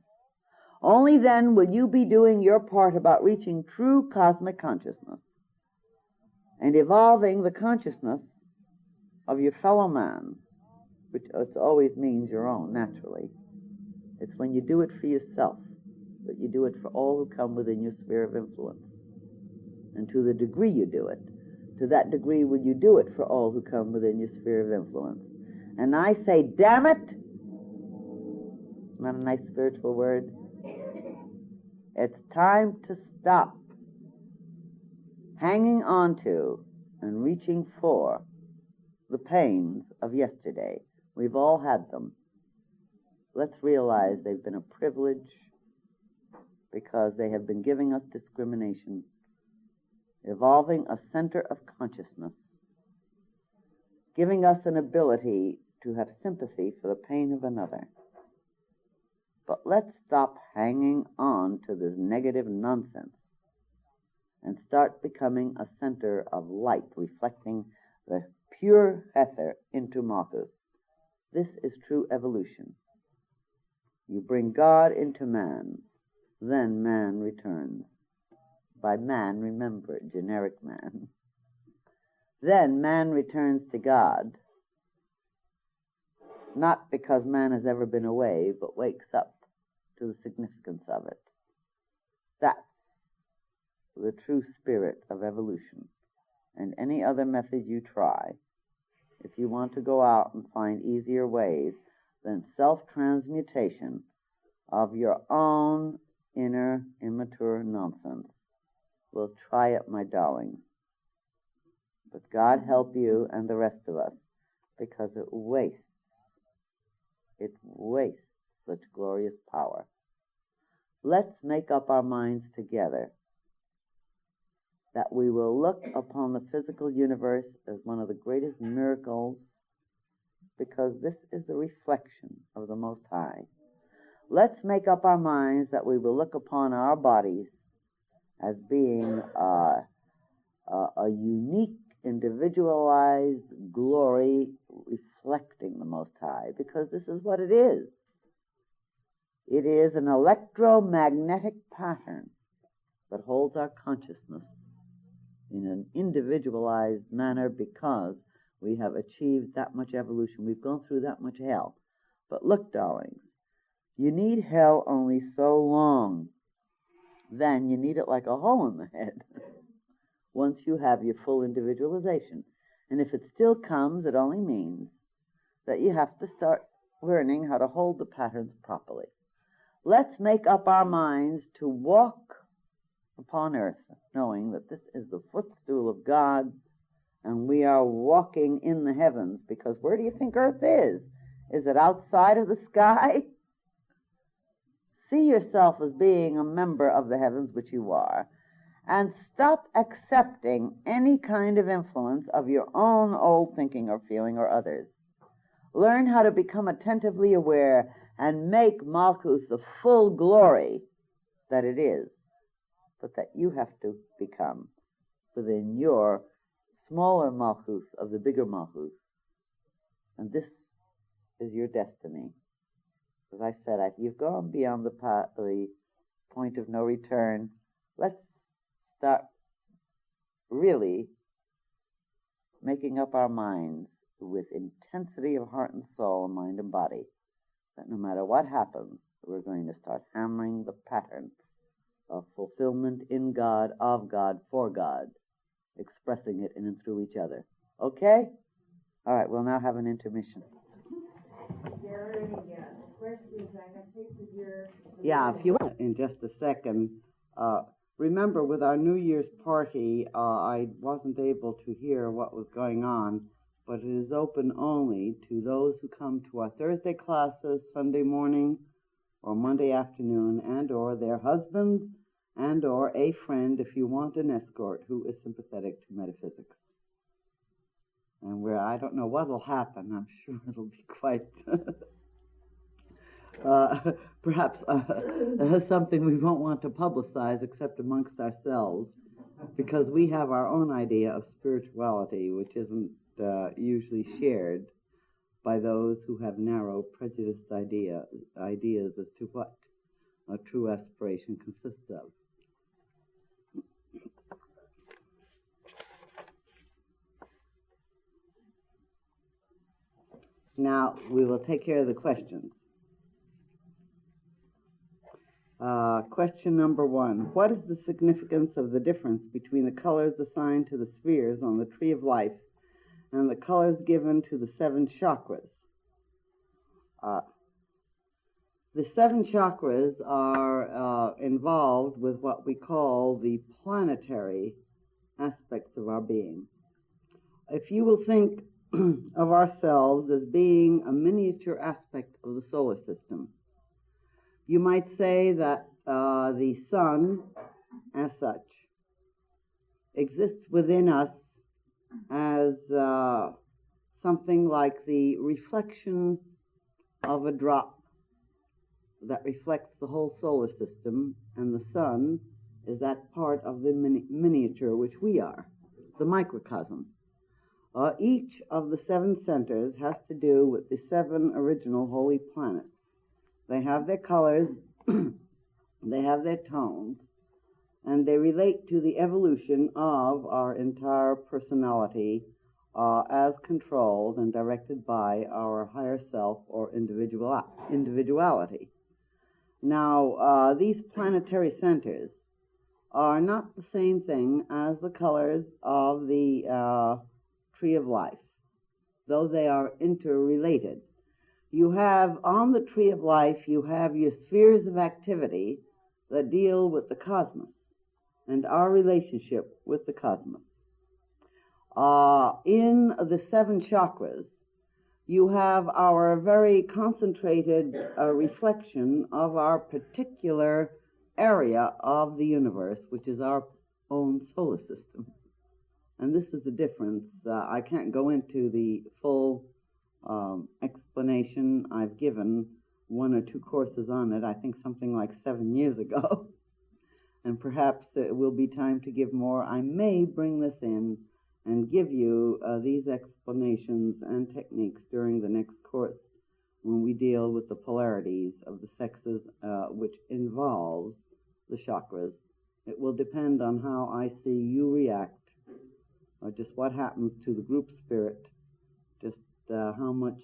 only then will you be doing your part about reaching true cosmic consciousness and evolving the consciousness of your fellow man, which always means your own, naturally. It's when you do it for yourself that you do it for all who come within your sphere of influence. And to the degree you do it, to that degree will you do it for all who come within your sphere of influence. And I say, damn it! Not a nice spiritual word. It's time to stop hanging on to and reaching for the pains of yesterday. We've all had them. Let's realize they've been a privilege because they have been giving us discrimination, evolving a center of consciousness, giving us an ability to have sympathy for the pain of another. But let's stop hanging on to this negative nonsense and start becoming a center of light, reflecting the pure ether into Malkuth. This is true evolution. You bring God into man, then man returns. By man, remember, generic man. Then man returns to God, not because man has ever been away, but wakes up to the significance of it. That's the true spirit of evolution. And any other method you try, if you want to go out and find easier ways than self-transmutation of your own inner immature nonsense, well, try it, my darling. But God help you and the rest of us, because it wastes such glorious power. Let's make up our minds together that we will look upon the physical universe as one of the greatest miracles, because this is a reflection of the Most High. Let's make up our minds that we will look upon our bodies as being a unique, individualized glory reflecting the Most High, because this is what it is. It is an electromagnetic pattern that holds our consciousness in an individualized manner because we have achieved that much evolution. We've gone through that much hell. But look, darlings, you need hell only so long. Then you need it like a hole in the head once you have your full individualization. And if it still comes, it only means that you have to start learning how to hold the patterns properly. Let's make up our minds to walk upon earth, knowing that this is the footstool of God, and we are walking in the heavens, because where do you think earth is? Is it outside of the sky? See yourself as being a member of the heavens, which you are, and stop accepting any kind of influence of your own old thinking or feeling or others. Learn how to become attentively aware and make Malkuth the full glory that it is, but that you have to become within your smaller Malkuth of the bigger Malkuth. And this is your destiny. As I said, you've gone beyond the point of no return. Let's start really making up our minds with intensity of heart and soul, mind and body, that no matter what happens, we're going to start hammering the pattern of fulfillment in God, of God, for God, expressing it in and through each other. Okay? All right, we'll now have an intermission. Yeah, if you want, in just a second. Remember, with our New Year's party, I wasn't able to hear what was going on, but it is open only to those who come to our Thursday classes, Sunday morning or Monday afternoon, and or their husbands, and or a friend if you want an escort who is sympathetic to metaphysics. And where I don't know what will happen, I'm sure it'll be quite perhaps something we won't want to publicize except amongst ourselves, because we have our own idea of spirituality, which isn't usually shared by those who have narrow, prejudiced ideas as to what a true aspiration consists of. Now, we will take care of the questions. Question number 1. What is the significance of the difference between the colors assigned to the spheres on the Tree of Life and the colors given to the 7 chakras? The 7 chakras are involved with what we call the planetary aspects of our being. If you will think of ourselves as being a miniature aspect of the solar system, you might say that the sun, as such, exists within us as something like the reflection of a drop that reflects the whole solar system, and the sun is that part of the miniature which we are, the microcosm. Each of the 7 centers has to do with the 7 original holy planets. They have their colors, they have their tones, and they relate to the evolution of our entire personality as controlled and directed by our higher self or individuality. Now, these planetary centers are not the same thing as the colors of the Tree of Life, though they are interrelated. You have, on the Tree of Life, you have your spheres of activity that deal with the cosmos and our relationship with the cosmos. In the 7 chakras, you have our very concentrated reflection of our particular area of the universe, which is our own solar system. And this is the difference. I can't go into the full explanation. I've given 1 or 2 courses on it, I think something like 7 years ago. And perhaps it will be time to give more. I may bring this in and give you these explanations and techniques during the next course when we deal with the polarities of the sexes, which involves the chakras. It will depend on how I see you react, or just what happens to the group spirit, just how much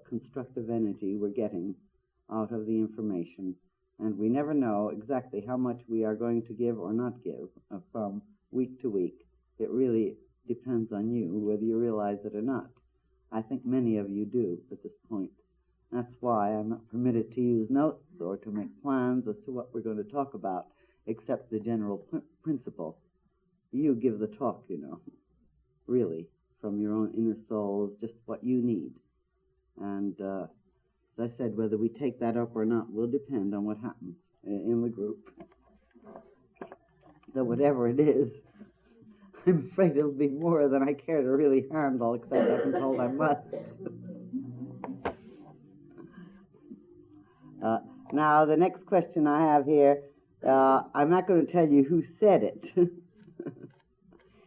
constructive energy we're getting out of the information. And we never know exactly how much we are going to give or not give from week to week. It really depends on you, whether you realize it or not. I think many of you do at this point. That's why I'm not permitted to use notes or to make plans as to what we're going to talk about, except the general principle. You give the talk, you know, really, from your own inner soul, just what you need. And as I said, whether we take that up or not will depend on what happens in the group. So whatever it is, I'm afraid it'll be more than I care to really handle, except I've been told I must. Now, the next question I have here, I'm not going to tell you who said it.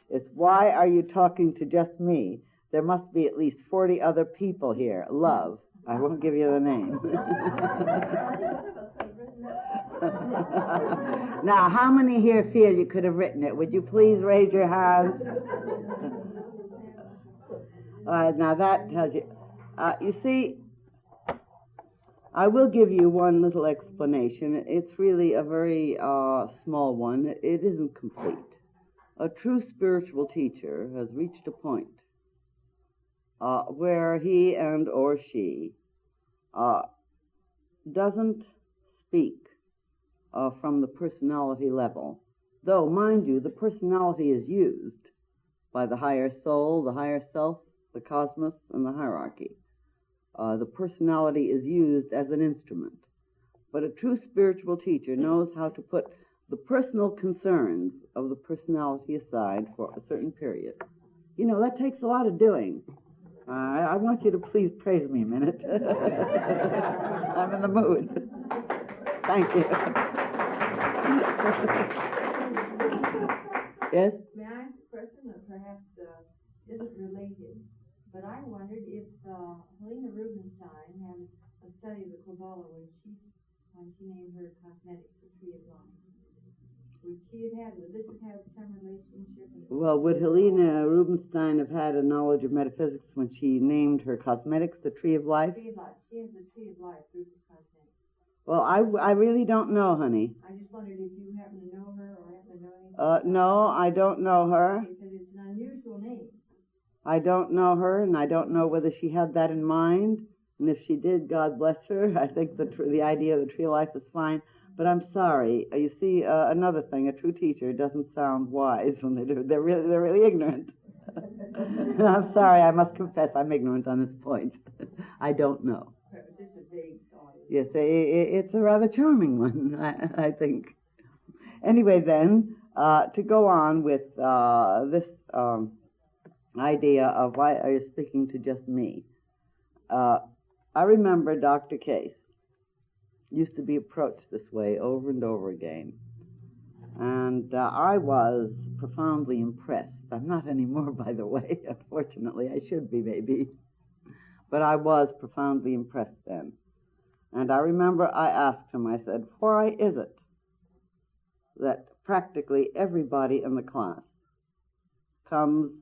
It's, why are you talking to just me? There must be at least 40 other people here. Love. I won't give you the name. Now, how many here feel you could have written it? Would you please raise your hands? Now, that tells you. You see, I will give you one little explanation. It's really a very small one. It isn't complete. A true spiritual teacher has reached a point where he and or she doesn't speak from the personality level. Though, mind you, the personality is used by the higher soul, the higher self, the cosmos, and the hierarchy. The personality is used as an instrument. But a true spiritual teacher knows how to put the personal concerns of the personality aside for a certain period. You know, that takes a lot of doing. I want you to please praise me a minute. I'm in the mood. Thank you. Yes? May I ask a question that perhaps isn't related? But I wondered if Helena Rubinstein had a study of the Kabbalah when she named her cosmetics the Tree of Life. Would this have had some relationship? Well, would Helena Rubinstein have had a knowledge of metaphysics when she named her cosmetics the Tree of Life? Tree of Life. She has the Tree of Life group of cosmetics. Well, I really don't know, honey. I just wondered if you happen to know her or happen to know anything. No, I don't know her. Because it's an unusual name. I don't know her, and I don't know whether she had that in mind. And if she did, God bless her. I think the idea of the Tree of Life is fine. But I'm sorry. You see, another thing, a true teacher doesn't sound wise when they do. They're really ignorant. I'm sorry. I must confess I'm ignorant on this point. I don't know. Just a vague thought. Yes, it's a rather charming one, I think. Anyway, then, to go on with this idea of why are you speaking to just me? I remember Dr. Case used to be approached this way over and over again. And I was profoundly impressed. I'm not anymore, by the way. Unfortunately, I should be, maybe. But I was profoundly impressed then. And I remember I asked him, I said, why is it that practically everybody in the class comes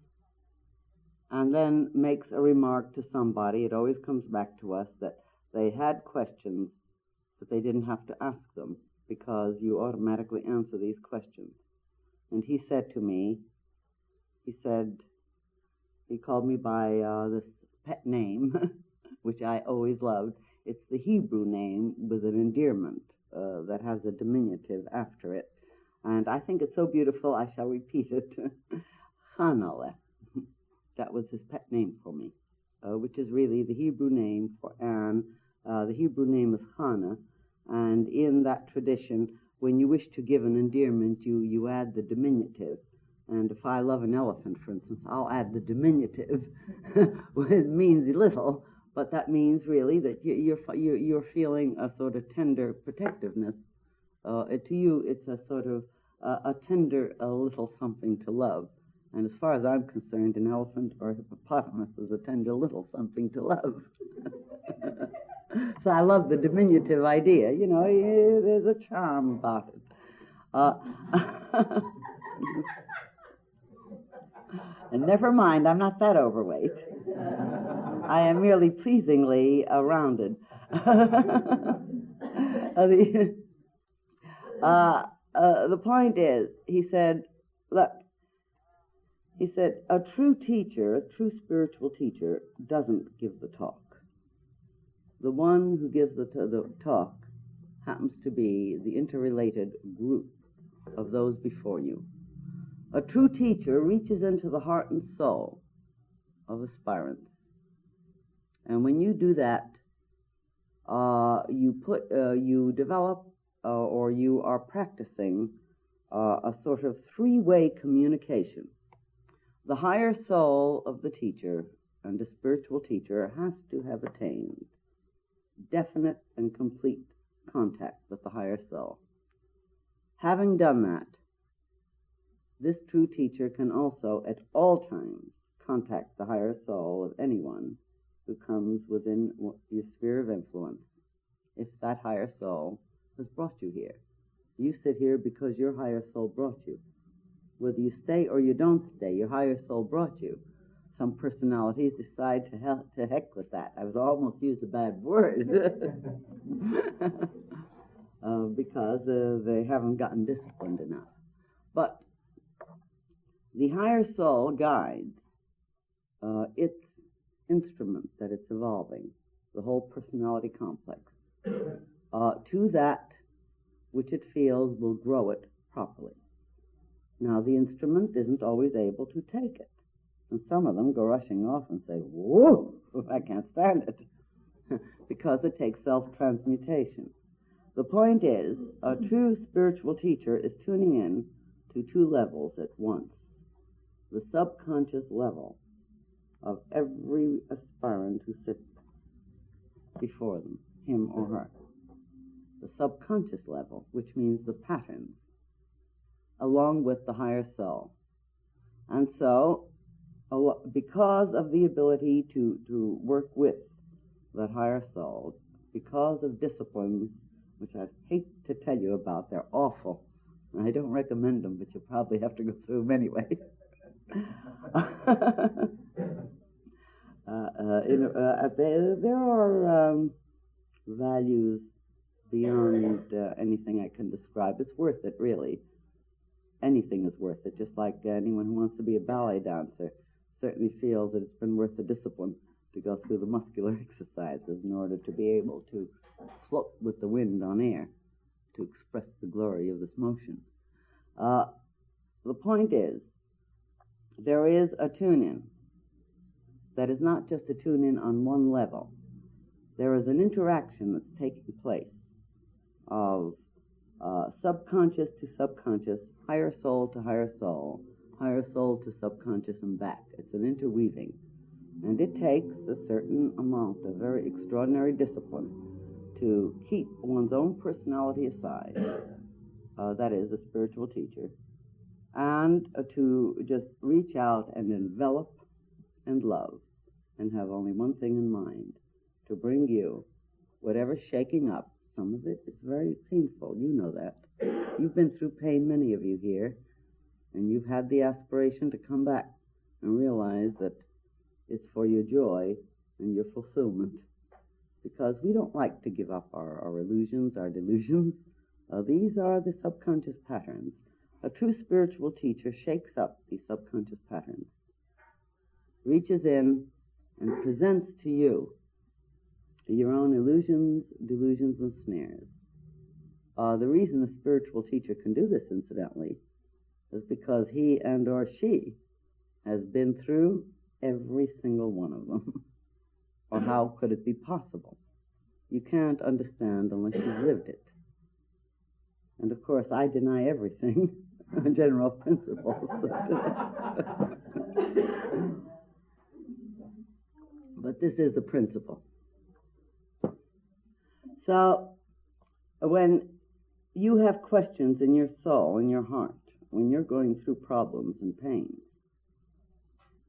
and then makes a remark to somebody? It always comes back to us that they had questions, but they didn't have to ask them because you automatically answer these questions. And he said to me, he called me by this pet name, which I always loved. It's the Hebrew name with an endearment that has a diminutive after it. And I think it's so beautiful, I shall repeat it. Hanaleh. That was his pet name for me, which is really the Hebrew name for Anne. The Hebrew name is Hannah, and in that tradition, when you wish to give an endearment, you add the diminutive. And if I love an elephant, for instance, I'll add the diminutive. It means little, but that means really that you're feeling a sort of tender protectiveness. To you, it's a sort of a tender, a little something to love. And as far as I'm concerned, an elephant or a hippopotamus is a tender little something to love. So I love the diminutive idea. You know, there's a charm about it. And never mind, I'm not that overweight. I am merely pleasingly rounded. The point is, he said, look, he said, a true teacher, a true spiritual teacher, doesn't give the talk. The one who gives the talk happens to be the interrelated group of those before you. A true teacher reaches into the heart and soul of aspirants. And when you do that, you develop or you are practicing a sort of three-way communication. The higher soul of the teacher and the spiritual teacher has to have attained definite and complete contact with the higher soul. Having done that, this true teacher can also at all times contact the higher soul of anyone who comes within the sphere of influence, if that higher soul has brought you here. You sit here because your higher soul brought you. Whether you stay or you don't stay, your higher soul brought you. some personalities decide to heck with that. I was almost used a bad word because they haven't gotten disciplined enough. But the higher soul guides its instrument that it's evolving, the whole personality complex, to that which it feels will grow it properly. Now, the instrument isn't always able to take it. And some of them go rushing off and say, whoa, I can't stand it, because it takes self-transmutation. The point is, a true spiritual teacher is tuning in to two levels at once. The subconscious level of every aspirant who sits before them, him or her. The subconscious level, which means the patterns, along with the higher soul. And so, because of the ability to work with that higher soul, because of disciplines, which I hate to tell you about, they're awful. I don't recommend them, but you probably have to go through them anyway. There are values beyond anything I can describe. It's worth it, really. Anything is worth it, just like anyone who wants to be a ballet dancer certainly feels that it's been worth the discipline to go through the muscular exercises in order to be able to float with the wind on air, to express the glory of this motion. The point is, there is a tune-in that is not just a tune-in on one level. There is an interaction that's taking place of subconscious to subconscious, higher soul to higher soul to subconscious and back. It's an interweaving. And it takes a certain amount of very extraordinary discipline to keep one's own personality aside, that is, a spiritual teacher, and to just reach out and envelop and love and have only one thing in mind, to bring you whatever's shaking up. Some of it is very painful, you know that. You've been through pain, many of you here, and you've had the aspiration to come back and realize that it's for your joy and your fulfillment, because we don't like to give up our illusions, our delusions. These are the subconscious patterns. A true spiritual teacher shakes up these subconscious patterns, reaches in and presents to you your own illusions, delusions, and snares. The reason a spiritual teacher can do this, incidentally, is because he and or she has been through every single one of them. Or how could it be possible? You can't understand unless you've lived it. And of course, I deny everything, general principles. But this is the principle. So, when you have questions in your soul, in your heart, when you're going through problems and pains,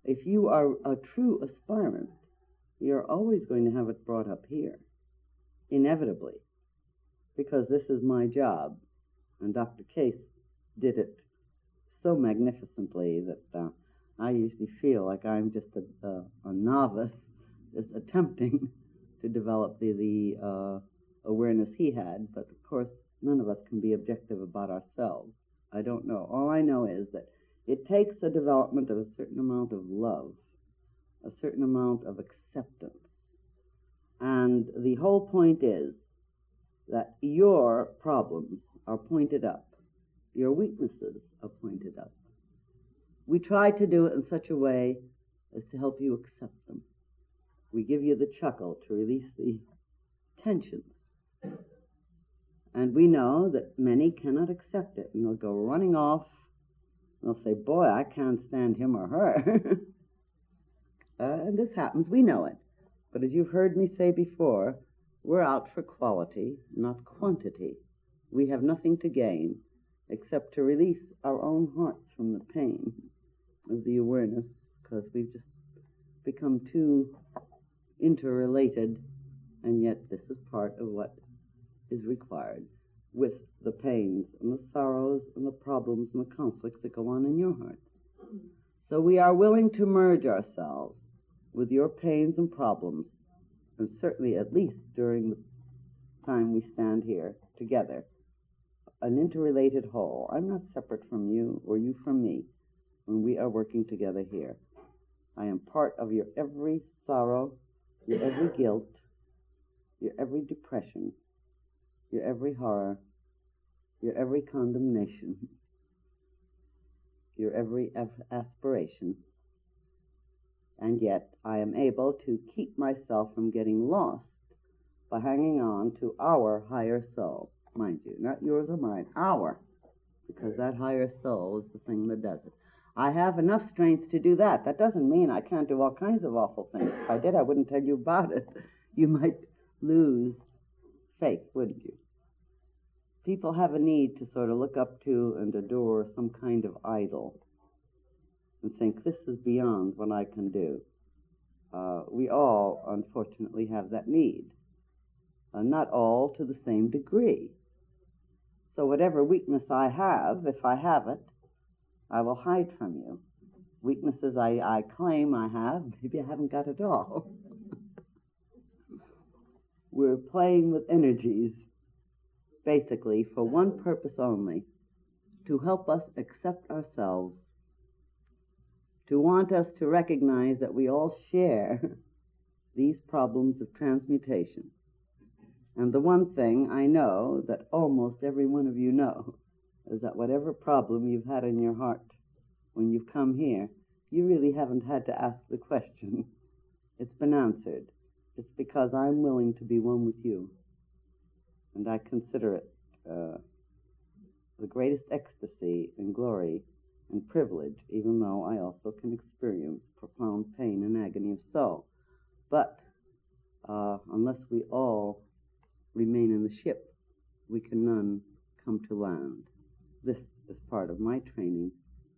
if you are a true aspirant, you're always going to have it brought up here, inevitably, because this is my job, and Dr. Case did it so magnificently that I usually feel like I'm just a novice, just attempting to develop the awareness he had, but of course none of us can be objective about ourselves. I don't know. All I know is that it takes a development of a certain amount of love, a certain amount of acceptance. And the whole point is that your problems are pointed up. Your weaknesses are pointed up. We try to do it in such a way as to help you accept them. We give you the chuckle to release the tensions. And we know that many cannot accept it, and they'll go running off. They'll say, boy, I can't stand him or her. And this happens, we know it. But as you've heard me say before, we're out for quality, not quantity. We have nothing to gain except to release our own hearts from the pain of the awareness, because we've just become too interrelated, and yet this is part of what is required with the pains and the sorrows and the problems and the conflicts that go on in your heart. So we are willing to merge ourselves with your pains and problems, and certainly at least during the time we stand here together, an interrelated whole. I'm not separate from you or you from me when we are working together here. I am part of your every sorrow, your every guilt, your every depression, your every horror, your every condemnation, your every aspiration. And yet I am able to keep myself from getting lost by hanging on to our higher soul. Mind you, not yours or mine, our, because that higher soul is the thing that does it. I have enough strength to do that. That doesn't mean I can't do all kinds of awful things. If I did, I wouldn't tell you about it. You might lose faith, wouldn't you? People have a need to sort of look up to and adore some kind of idol and think, this is beyond what I can do. We all, unfortunately, have that need. Not all to the same degree. So whatever weakness I have, if I have it, I will hide from you. Weaknesses I claim I have, maybe I haven't got it all. We're playing with energies, basically, for one purpose only, to help us accept ourselves, to want us to recognize that we all share these problems of transmutation. And the one thing I know that almost every one of you know is that whatever problem you've had in your heart when you've come here, you really haven't had to ask the question. It's been answered. It's because I'm willing to be one with you. And I consider it the greatest ecstasy and glory and privilege, even though I also can experience profound pain and agony of soul. But unless we all remain in the ship, we can none come to land. This is part of my training,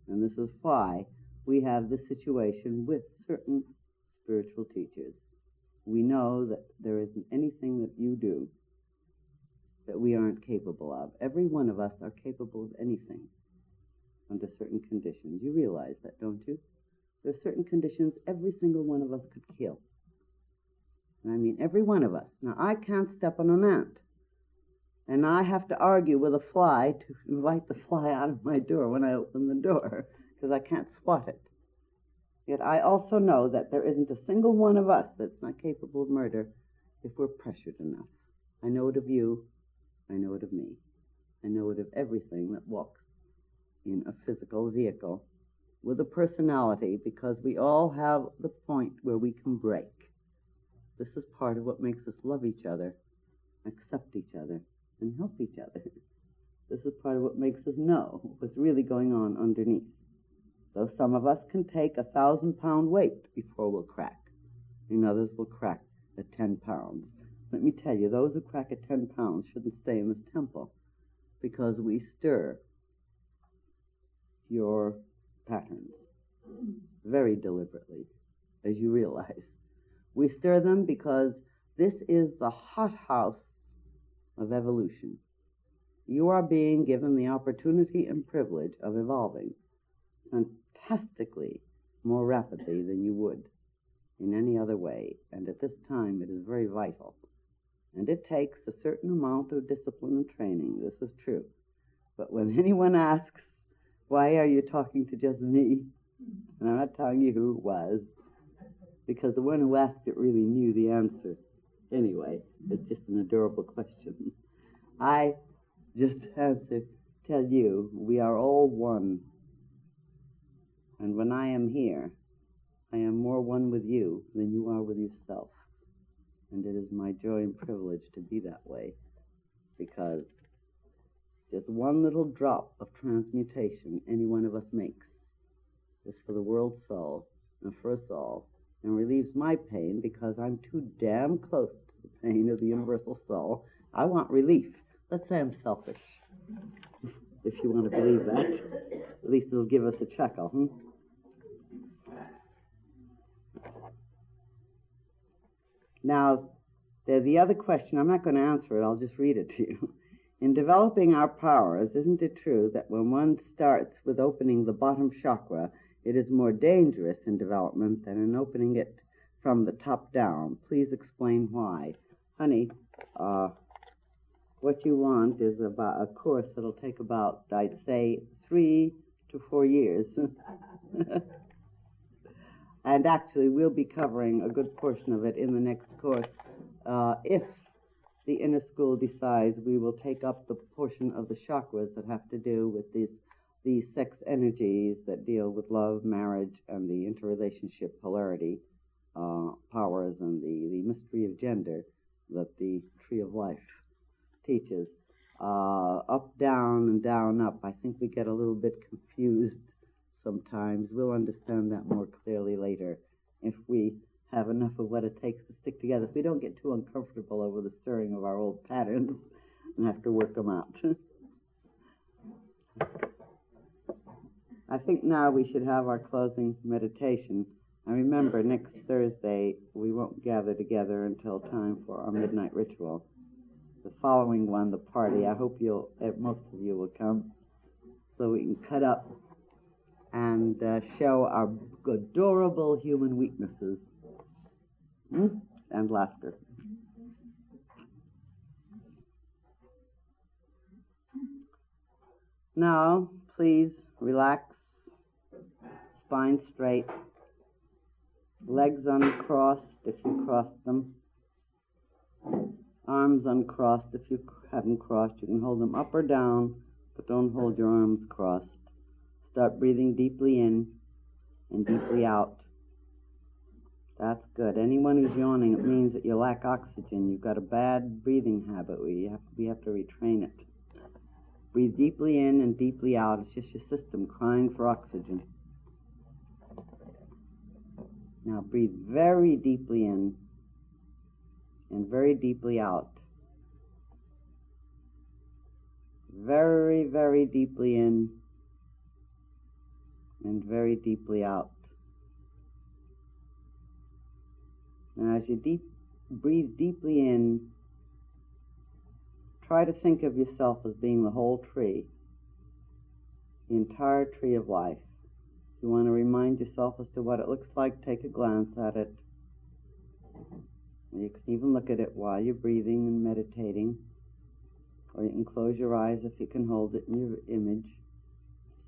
and this is why we have this situation with certain spiritual teachers. We know that there isn't anything that you do that we aren't capable of. Every one of us are capable of anything under certain conditions. You realize that, don't you? There are certain conditions every single one of us could kill. And I mean every one of us. Now, I can't step on an ant. And I have to argue with a fly to invite the fly out of my door when I open the door, because I can't swat it. Yet I also know that there isn't a single one of us that's not capable of murder if we're pressured enough. I know it of you. I know it of me. I know it of everything that walks in a physical vehicle with a personality, because we all have the point where we can break. This is part of what makes us love each other, accept each other, and help each other. This is part of what makes us know what's really going on underneath. So some of us can take 1,000-pound weight before we'll crack, and others will crack at 10 pounds. Let me tell you, those who crack at 10 pounds shouldn't stay in this temple, because we stir your patterns very deliberately, as you realize. We stir them because this is the hothouse of evolution. You are being given the opportunity and privilege of evolving fantastically more rapidly than you would in any other way, and at this time it is very vital. And it takes a certain amount of discipline and training, this is true. But when anyone asks, why are you talking to just me? And I'm not telling you who it was, because the one who asked it really knew the answer. Anyway, it's just an adorable question. I just have to tell you, we are all one. And when I am here, I am more one with you than you are with yourself. And it is my joy and privilege to be that way, because just one little drop of transmutation any one of us makes is for the world soul and for us all, and relieves my pain because I'm too damn close to the pain of the universal soul. I want relief. Let's say I'm selfish, if you want to believe that. At least it'll give us a chuckle, Now, the other question, I'm not going to answer it, I'll just read it to you. In developing our powers, isn't it true that when one starts with opening the bottom chakra, It is more dangerous in development than in opening it from the top down. Please explain why. Honey, what you want is about a course that'll take about, I'd say, 3 to 4 years. And actually, we'll be covering a good portion of it in the next course. If the inner school decides, we will take up the portion of the chakras that have to do with these sex energies that deal with love, marriage, and the interrelationship polarity powers and the mystery of gender that the Tree of Life teaches. Up, down, and down, up. I think we get a little bit confused sometimes. We'll understand that more clearly later if we have enough of what it takes to stick together. If we don't get too uncomfortable over the stirring of our old patterns and have to work them out. I think now we should have our closing meditation. And remember, next Thursday we won't gather together until time for our midnight ritual. The following one, the party, I hope most of you will come so we can cut up and show our adorable human weaknesses and laughter. Now, please relax, spine straight, legs uncrossed if you crossed them, arms uncrossed if you haven't crossed. You can hold them up or down, but don't hold your arms crossed. Start breathing deeply in and deeply out. That's good. Anyone who's yawning, it means that you lack oxygen. You've got a bad breathing habit. We have to retrain it. Breathe deeply in and deeply out. It's just your system crying for oxygen. Now breathe very deeply in and very deeply out. Very, very deeply in and very deeply out. Now, as you breathe deeply in, try to think of yourself as being the whole tree, the entire tree of life. If you want to remind yourself as to what it looks like, take a glance at it. You can even look at it while you're breathing and meditating, or you can close your eyes if you can hold it in your image.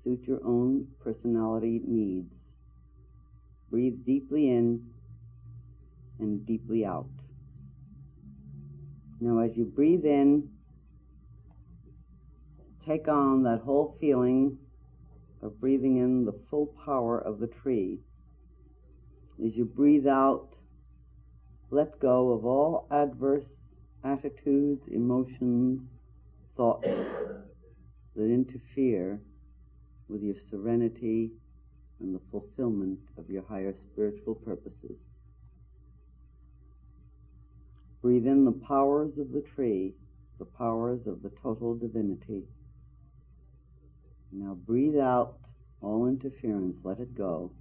Suit your own personality needs. Breathe deeply in and deeply out. Now, as you breathe in, take on that whole feeling of breathing in the full power of the tree. As you breathe out, let go of all adverse attitudes, emotions, thoughts that interfere with your serenity and the fulfillment of your higher spiritual purposes. Breathe in the powers of the tree, the powers of the total divinity. Now breathe out all interference, let it go.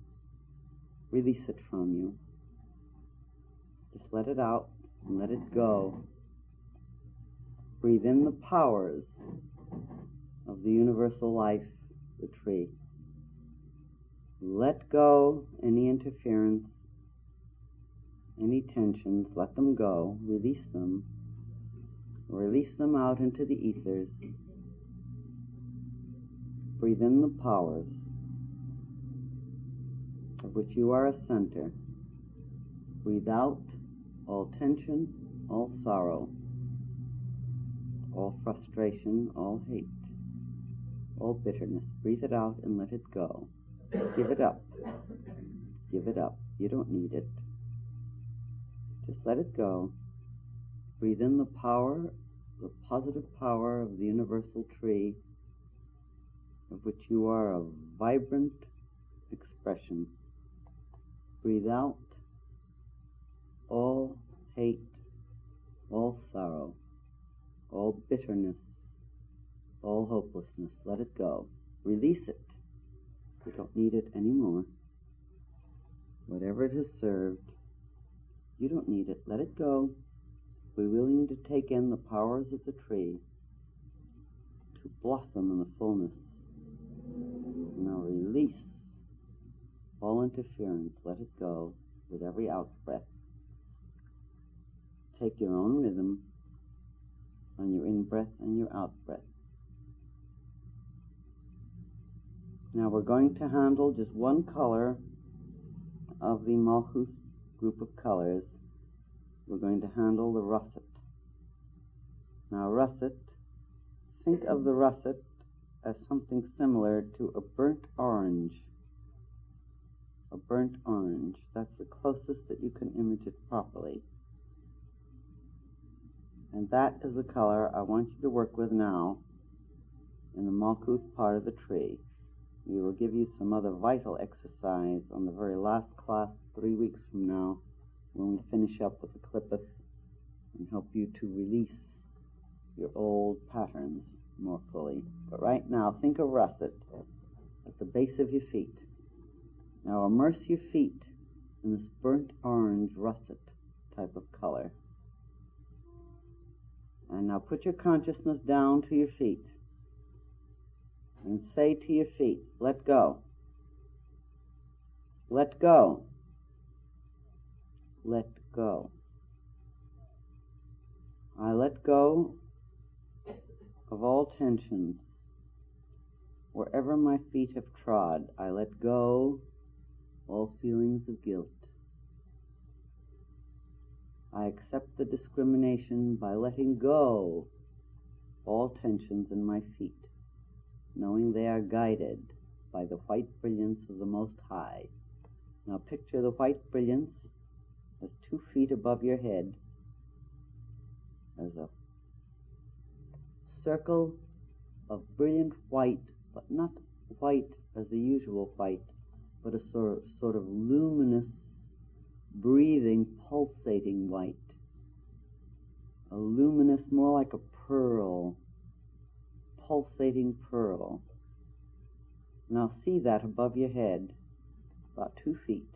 Release it from you. Just let it out and let it go. Breathe in the powers of the universal life, the tree. Let go any interference, any tensions, let them go, release them. Release them out into the ethers. Breathe in the powers of which you are a center. Breathe out all tension, all sorrow, all frustration, all hate, all bitterness. Breathe it out and let it go. Give it up. Give it up. You don't need it. Just let it go. Breathe in the power, the positive power of the universal tree, of which you are a vibrant expression. Breathe out all hate, all sorrow, all bitterness, all hopelessness. Let it go. Release it. You don't need it anymore. Whatever it has served, you don't need it. Let it go. Be willing to take in the powers of the tree to blossom in the fullness. Now release all interference, let it go with every out-breath. Take your own rhythm on your in-breath and your out-breath. Now we're going to handle just one color of the Malkuth group of colors. We're going to handle the russet. Now russet, think of the russet as something similar to a burnt orange. A burnt orange. That's the closest that you can image it properly. And that is the color I want you to work with now in the Malkuth part of the tree. We will give you some other vital exercise on the very last class 3 weeks from now when we finish up with the Qliphoth and help you to release your old patterns more fully. But right now, think of russet at the base of your feet. Now immerse your feet in this burnt orange russet type of color. And now put your consciousness down to your feet and say to your feet, let go. Let go. Let go. I let go of all tensions. Wherever my feet have trod, I let go all feelings of guilt. I accept the discrimination by letting go all tensions in my feet, knowing they are guided by the white brilliance of the Most High. Now picture the white brilliance as 2 feet above your head, as a circle of brilliant white, but not white as the usual white, but a sort of luminous, breathing, pulsating white. A luminous, more like a pearl, pulsating pearl. Now see that above your head, about 2 feet,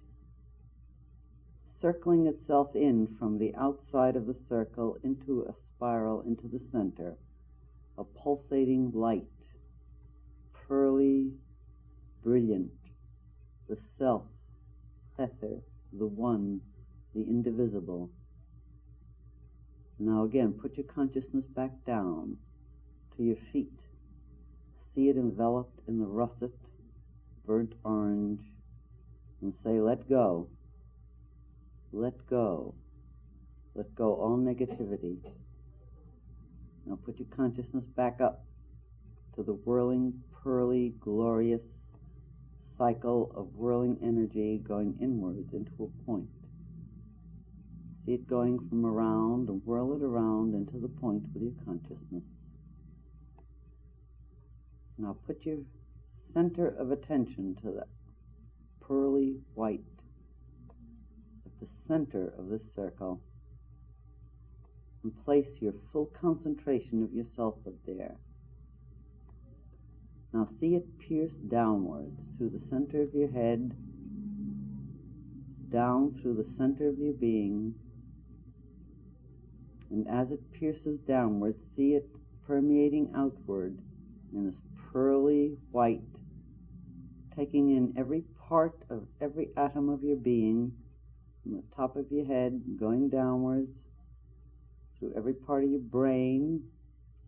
circling itself in from the outside of the circle into a spiral into the center, a pulsating light, pearly, brilliant, the self, Ether, the one, the indivisible. Now again, put your consciousness back down to your feet. See it enveloped in the russet, burnt orange, and say, let go. Let go. Let go all negativity. Now put your consciousness back up to the whirling, pearly, glorious cycle of whirling energy going inwards into a point. See it going from around and whirl it around into the point with your consciousness. Now put your center of attention to that pearly white at the center of this circle and place your full concentration of yourself there. Now see it pierce downwards through the center of your head, down through the center of your being, and as it pierces downwards, see it permeating outward in this pearly white, taking in every part of every atom of your being, from the top of your head, going downwards, through every part of your brain.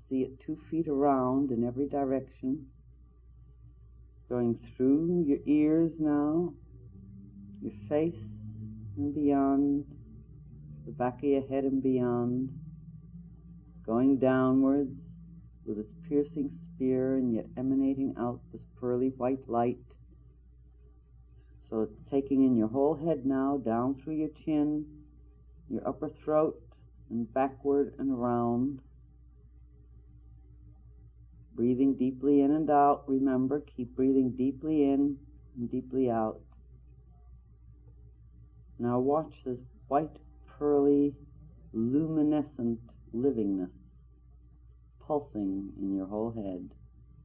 See it 2 feet around in every direction, going through your ears now, your face and beyond, the back of your head and beyond, going downwards with its piercing spear and yet emanating out this pearly white light. So it's taking in your whole head now, down through your chin, your upper throat, and backward and around. Breathing deeply in and out. Remember, keep breathing deeply in and deeply out. Now watch this white, pearly, luminescent livingness pulsing in your whole head.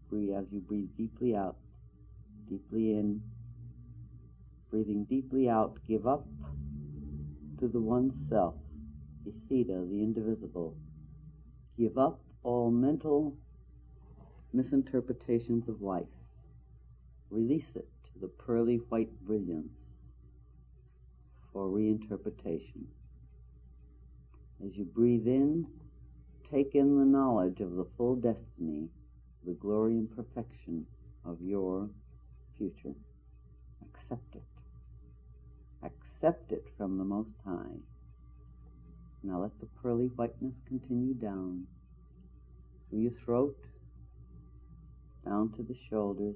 Breathe as you breathe deeply out, deeply in. Breathing deeply out, give up to the one self, Isida, the indivisible. Give up all mental misinterpretations of life. Release it. the pearly white brilliance for reinterpretation. As you breathe in, take in the knowledge of the full destiny, the glory and perfection of your future. Accept it. Accept it from the Most High. Now let the pearly whiteness continue down through your throat, down to the shoulders.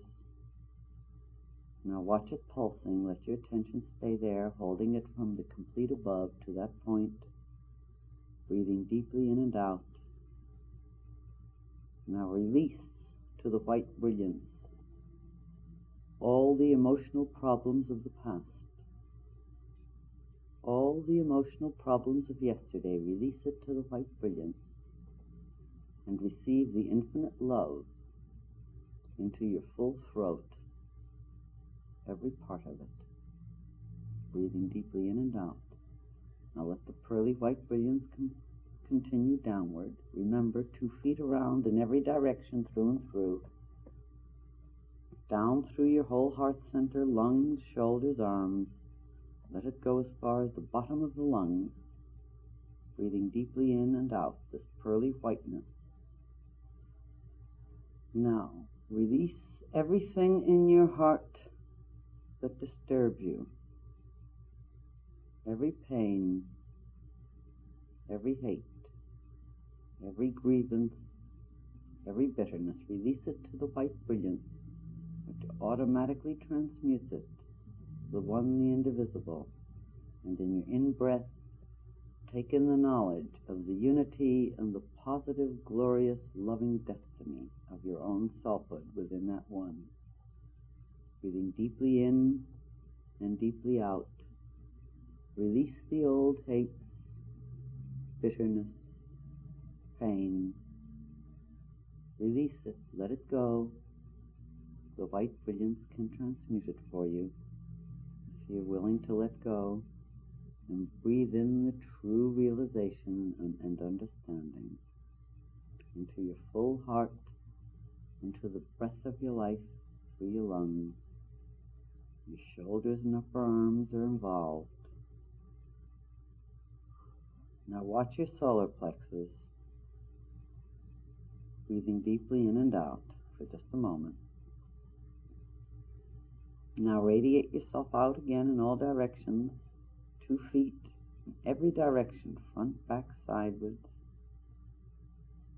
Now watch it pulsing. Let your attention stay there, holding it from the complete above to that point, breathing deeply in and out. Now release to the white brilliance all the emotional problems of the past, all the emotional problems of yesterday. Release it to the white brilliance and receive the infinite love into your full throat, every part of it, breathing deeply in and out. Now let the pearly white brilliance continue downward. Remember, 2 feet around in every direction, through and through, down through your whole heart center, lungs, shoulders, arms. Let it go as far as the bottom of the lungs, breathing deeply in and out, this pearly whiteness. Now, release everything in your heart that disturbs you, every pain, every hate, every grievance, every bitterness. Release it to the white brilliance, which automatically transmutes it, the one, the indivisible. And in your in-breath, take in the knowledge of the unity and the positive, glorious, loving destiny of your own selfhood within that one. Breathing deeply in and deeply out. Release the old hates, bitterness, pain. Release it. Let it go. The white brilliance can transmute it for you if you're willing to let go and breathe in the true realization and understanding into your full heart, into the breath of your life through your lungs. Your shoulders and upper arms are involved. Now watch your solar plexus, breathing deeply in and out for just a moment. Now radiate yourself out again in all directions, 2 feet in every direction, front, back, sideways.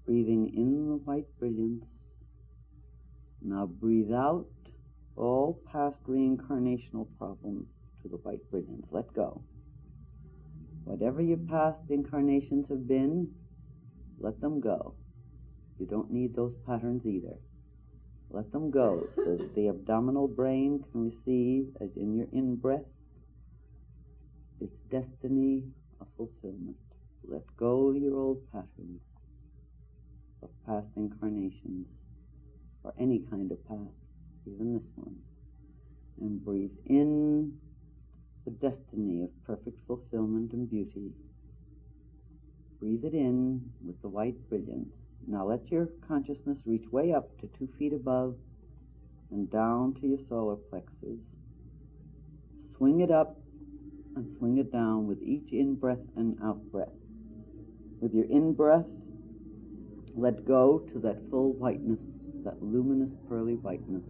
Breathing in the white brilliance. Now breathe out all past reincarnational problems to the white brilliance. Let go. Whatever your past incarnations have been, let them go. You don't need those patterns either. Let them go so that the abdominal brain can receive, as in your in-breath, its destiny of fulfillment. Let go your old patterns of past incarnations, or any kind of past, even this one. And breathe in the destiny of perfect fulfillment and beauty. Breathe it in with the white brilliance. Now let your consciousness reach way up to 2 feet above and down to your solar plexus. Swing it up and swing it down with each in-breath and out-breath. With your in-breath, let go to that full whiteness, that luminous pearly whiteness.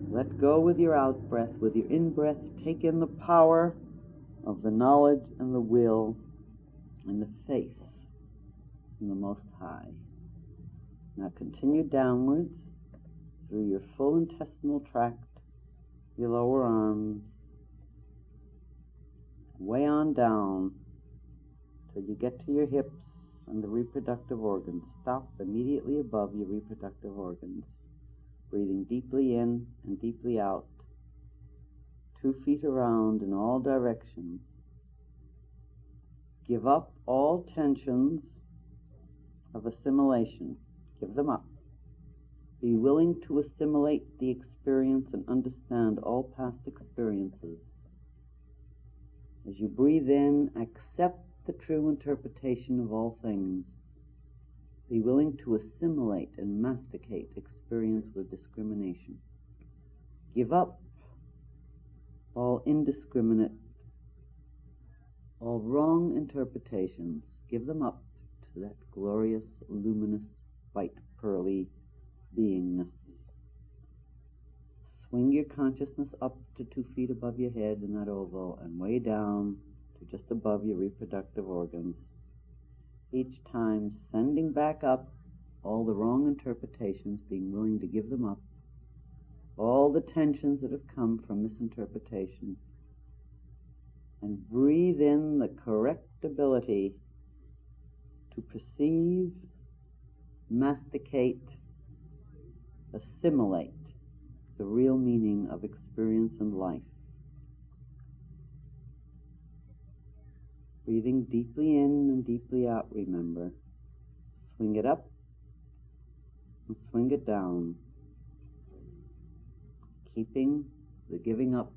Let go with your out-breath. With your in-breath, take in the power of the knowledge and the will and the faith in the Most High. Now continue downwards through your full intestinal tract, your lower arms, way on down till you get to your hips and the reproductive organs. Stop immediately above your reproductive organs, breathing deeply in and deeply out, 2 feet around in all directions. Give up all tensions of assimilation. Give them up. Be willing to assimilate the experience and understand all past experiences. As you breathe in, accept the true interpretation of all things. Be willing to assimilate and masticate experience with discrimination. Give up all indiscriminate, all wrong interpretations. Give them up to that glorious, luminous, white, pearly beingness. Swing your consciousness up to 2 feet above your head in that oval and way down to just above your reproductive organs. Each time sending back up all the wrong interpretations, being willing to give them up, all the tensions that have come from misinterpretation, and breathe in the correct ability to perceive, masticate, assimilate the real meaning of experience and life. Breathing deeply in and deeply out, remember. Swing it up and swing it down. Keeping the giving up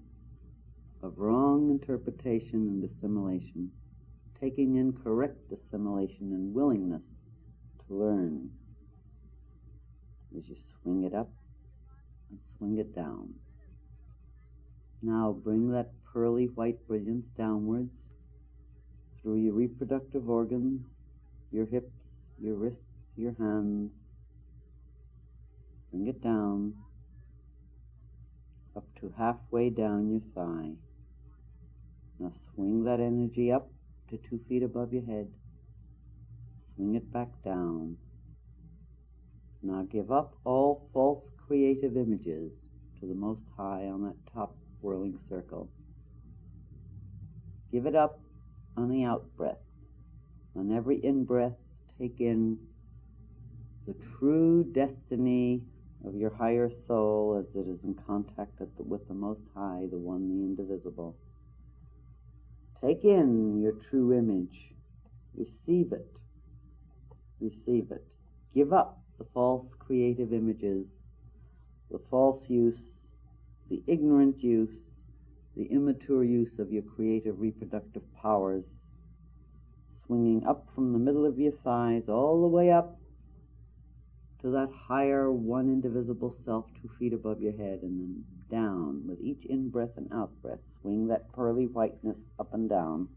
of wrong interpretation and assimilation. Taking in correct assimilation and willingness to learn. As you swing it up and swing it down. Now bring that pearly white brilliance downwards through your reproductive organs, your hips, your wrists, your hands. Bring it down up to halfway down your thigh. Now swing that energy up to 2 feet above your head. Swing it back down. Now give up all false creative images to the Most High on that top whirling circle. Give it up on the out-breath. On every in-breath, take in the true destiny of your higher soul as it is in contact with the Most High, the One, the Indivisible. Take in your true image. Receive it. Receive it. Give up the false creative images, the false use, the ignorant use, the immature use of your creative reproductive powers, swinging up from the middle of your thighs all the way up to that higher one indivisible self 2 feet above your head, and then down with each in-breath and out-breath. Swing that pearly whiteness up and down,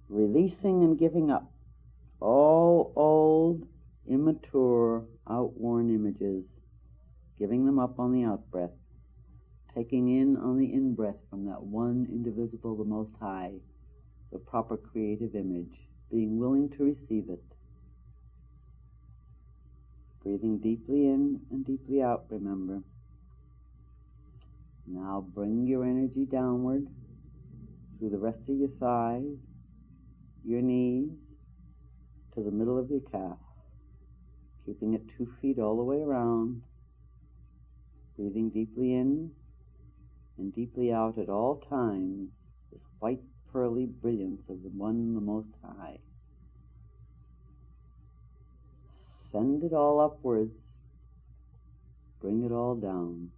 releasing and giving up all old, immature, outworn images, giving them up on the out-breath, taking in on the in-breath from that one indivisible, the Most High, the proper creative image, being willing to receive it. Breathing deeply in and deeply out, remember. Now bring your energy downward through the rest of your thighs, your knees, to the middle of your calf, keeping it 2 feet all the way around, breathing deeply in and deeply out at all times, this white pearly brilliance of the One, the Most High. Send it all upwards, bring it all down.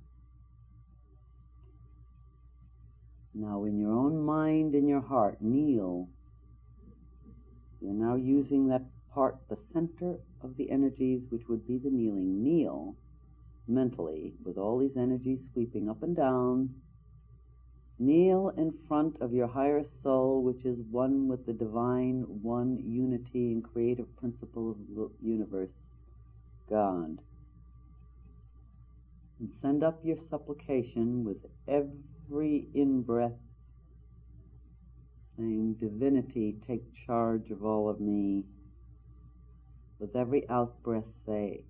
Now in your own mind and your heart, kneel. You're now using that part, the center of the energies, which would be the kneeling. Kneel mentally with all these energies sweeping up and down. Kneel in front of your higher soul, which is one with the divine one unity and creative principle of the universe, God. And send up your supplication with every in-breath, saying, Divinity, take charge of all of me. With every out-breath, say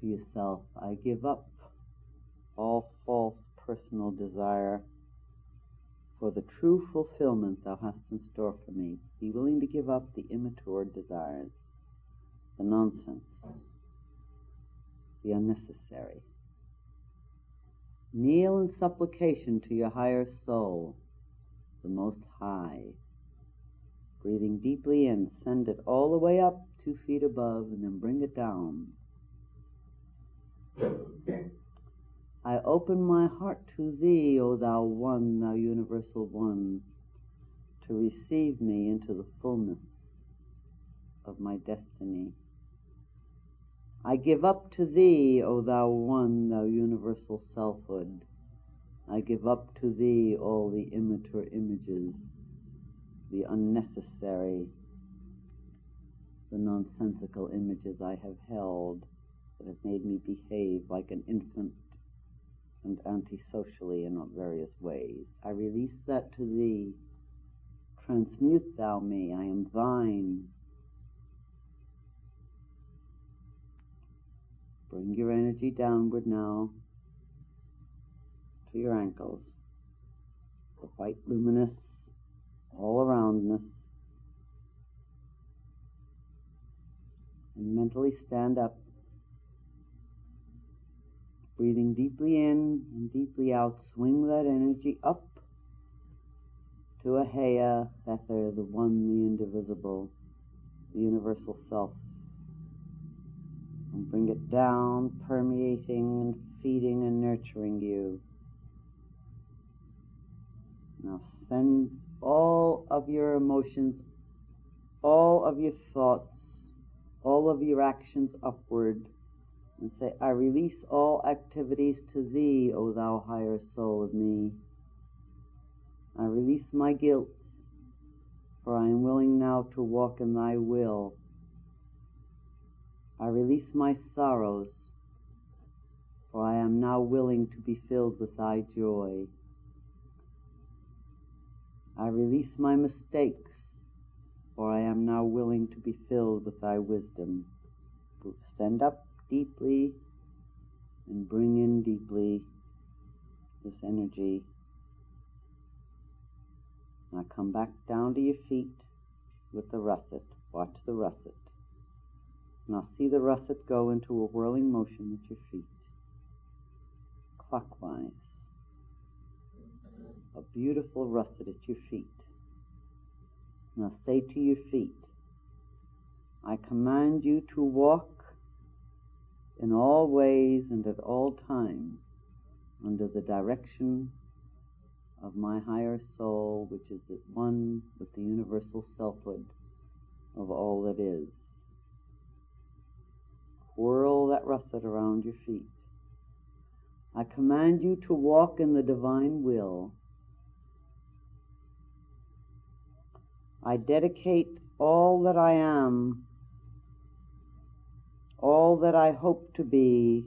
to yourself, I give up all false personal desire for the true fulfillment thou hast in store for me. Be willing to give up the immature desires, the nonsense, the unnecessary. Kneel in supplication to your higher soul, the Most High. Breathing deeply in, send it all the way up 2 feet above, and then bring it down. I open my heart to thee, O thou one, thou universal one, to receive me into the fullness of my destiny. I give up to thee, O thou one, thou universal selfhood. I give up to thee all the immature images, the unnecessary, the nonsensical images I have held that have made me behave like an infant and antisocially in various ways. I release that to thee. Transmute thou me, I am thine. Bring your energy downward now to your ankles, the white luminous all aroundness, and mentally stand up, breathing deeply in and deeply out. Swing that energy up to a Heya, Ether, the one, the indivisible, the universal self. And bring it down, permeating and feeding and nurturing you. Now send all of your emotions, all of your thoughts, all of your actions upward, and say, I release all activities to thee, O thou higher soul of me. I release my guilt, for I am willing now to walk in thy will. I release my sorrows, for I am now willing to be filled with thy joy. I release my mistakes, for I am now willing to be filled with thy wisdom. Stand up deeply and bring in deeply this energy. Now come back down to your feet with the russet. Watch the russet. Now see the russet go into a whirling motion at your feet, clockwise. A beautiful russet at your feet. Now say to your feet, I command you to walk in all ways and at all times under the direction of my higher soul, which is at one with the universal selfhood of all that is. Whirl that russet around your feet. I command you to walk in the divine will. I dedicate all that I am, all that I hope to be,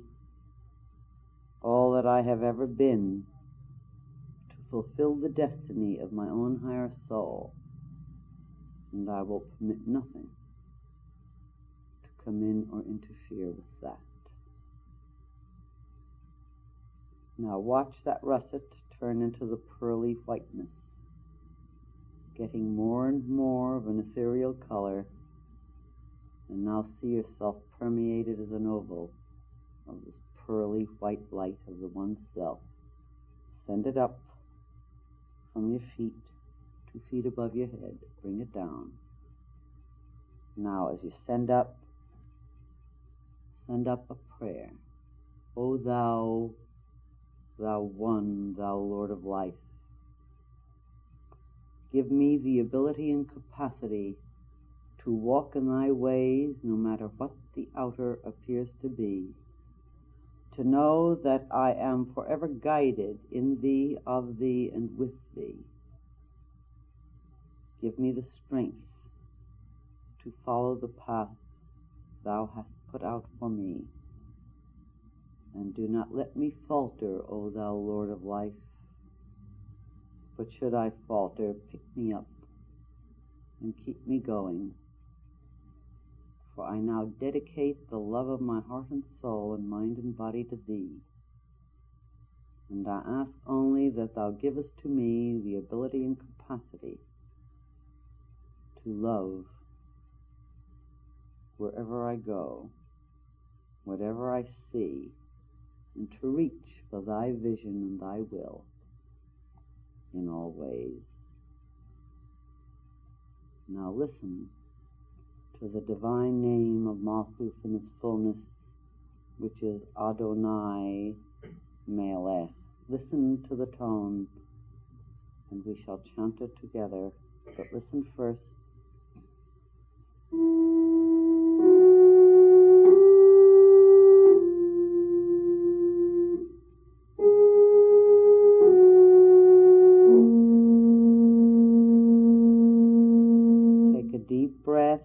all that I have ever been, to fulfill the destiny of my own higher soul, and I will permit nothing to come in or interfere with that. Now watch that russet turn into the pearly whiteness, getting more and more of an ethereal color, and now see yourself permeated as an oval of this pearly white light of the one self. Send it up from your feet, 2 feet above your head. Bring it down. Now as you send up a prayer. O thou one, thou Lord of life, give me the ability and capacity to walk in thy ways no matter what the outer appears to be, to know that I am forever guided in thee, of thee, and with thee. Give me the strength to follow the path thou hast put out for me, and do not let me falter, O thou Lord of life. But should I falter, pick me up and keep me going. For I now dedicate the love of my heart and soul and mind and body to thee. And I ask only that thou givest to me the ability and capacity to love wherever I go, whatever I see, and to reach for thy vision and thy will in all ways. Now listen to the divine name of Malkuth in its fullness, which is Adonai Melech. Listen to the tone, and we shall chant it together, but listen first. deep breath.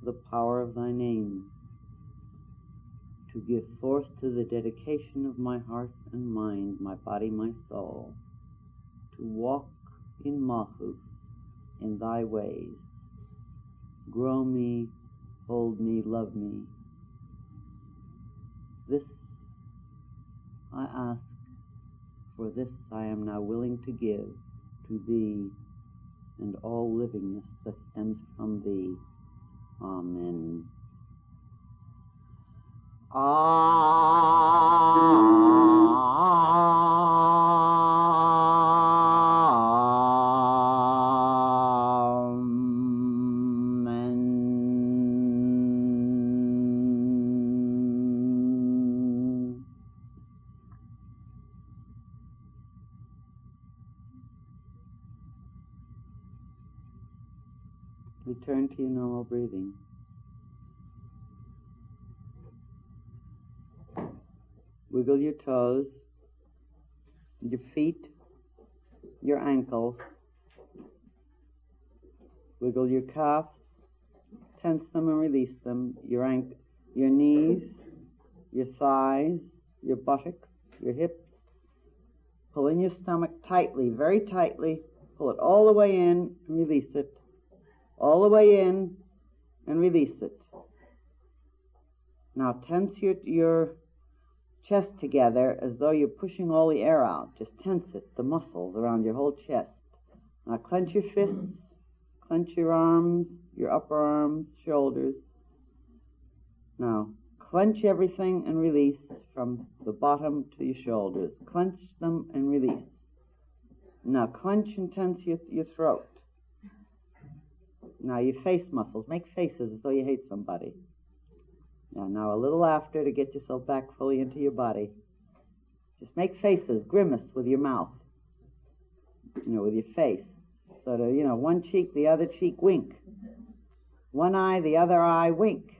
The power of thy name, to give force to the dedication of my heart and mind, my body, my soul, to walk in Malchut, in thy ways. Grow me, hold me, love me. This I ask, for this I am now willing to give to thee and all livingness that stems from thee. Amen. Return to your normal breathing. Wiggle your toes, your feet, your ankles. Wiggle your calves, tense them and release them. Your knees, your thighs, your buttocks, your hips. Pull in your stomach tightly, very tightly. Pull it all the way in and release it. All the way in and release it. Now tense your chest together as though you're pushing all the air out. Just tense it, the muscles around your whole chest. Now clench your fists, clench your arms, your upper arms, shoulders. Now clench everything and release from the bottom to your shoulders. Clench them and release. Now clench and tense your throat. Now your face muscles, make faces as though you hate somebody. Now a little laughter to get yourself back fully into your body. Just make faces, grimace with your mouth, with your face. So to, one cheek, the other cheek, wink. One eye, the other eye, wink.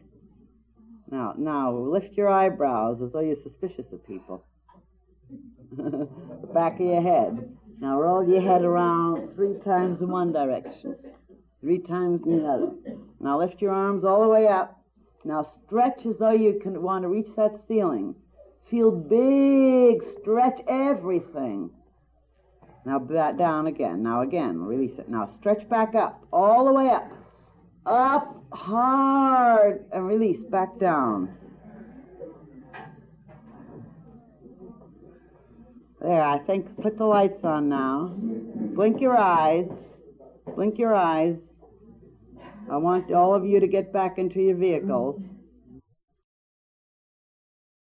Now lift your eyebrows as though you're suspicious of people. The back of your head. Now roll your head around 3 times in one direction. 3 times in the other. Now lift your arms all the way up. Now stretch as though you want to reach that ceiling. Feel big. Stretch everything. Now down again. Now again. Release it. Now stretch back up. All the way up. Up, hard, and release, back down. There, I think, put the lights on now. Blink your eyes. Blink your eyes. I want all of you to get back into your vehicles.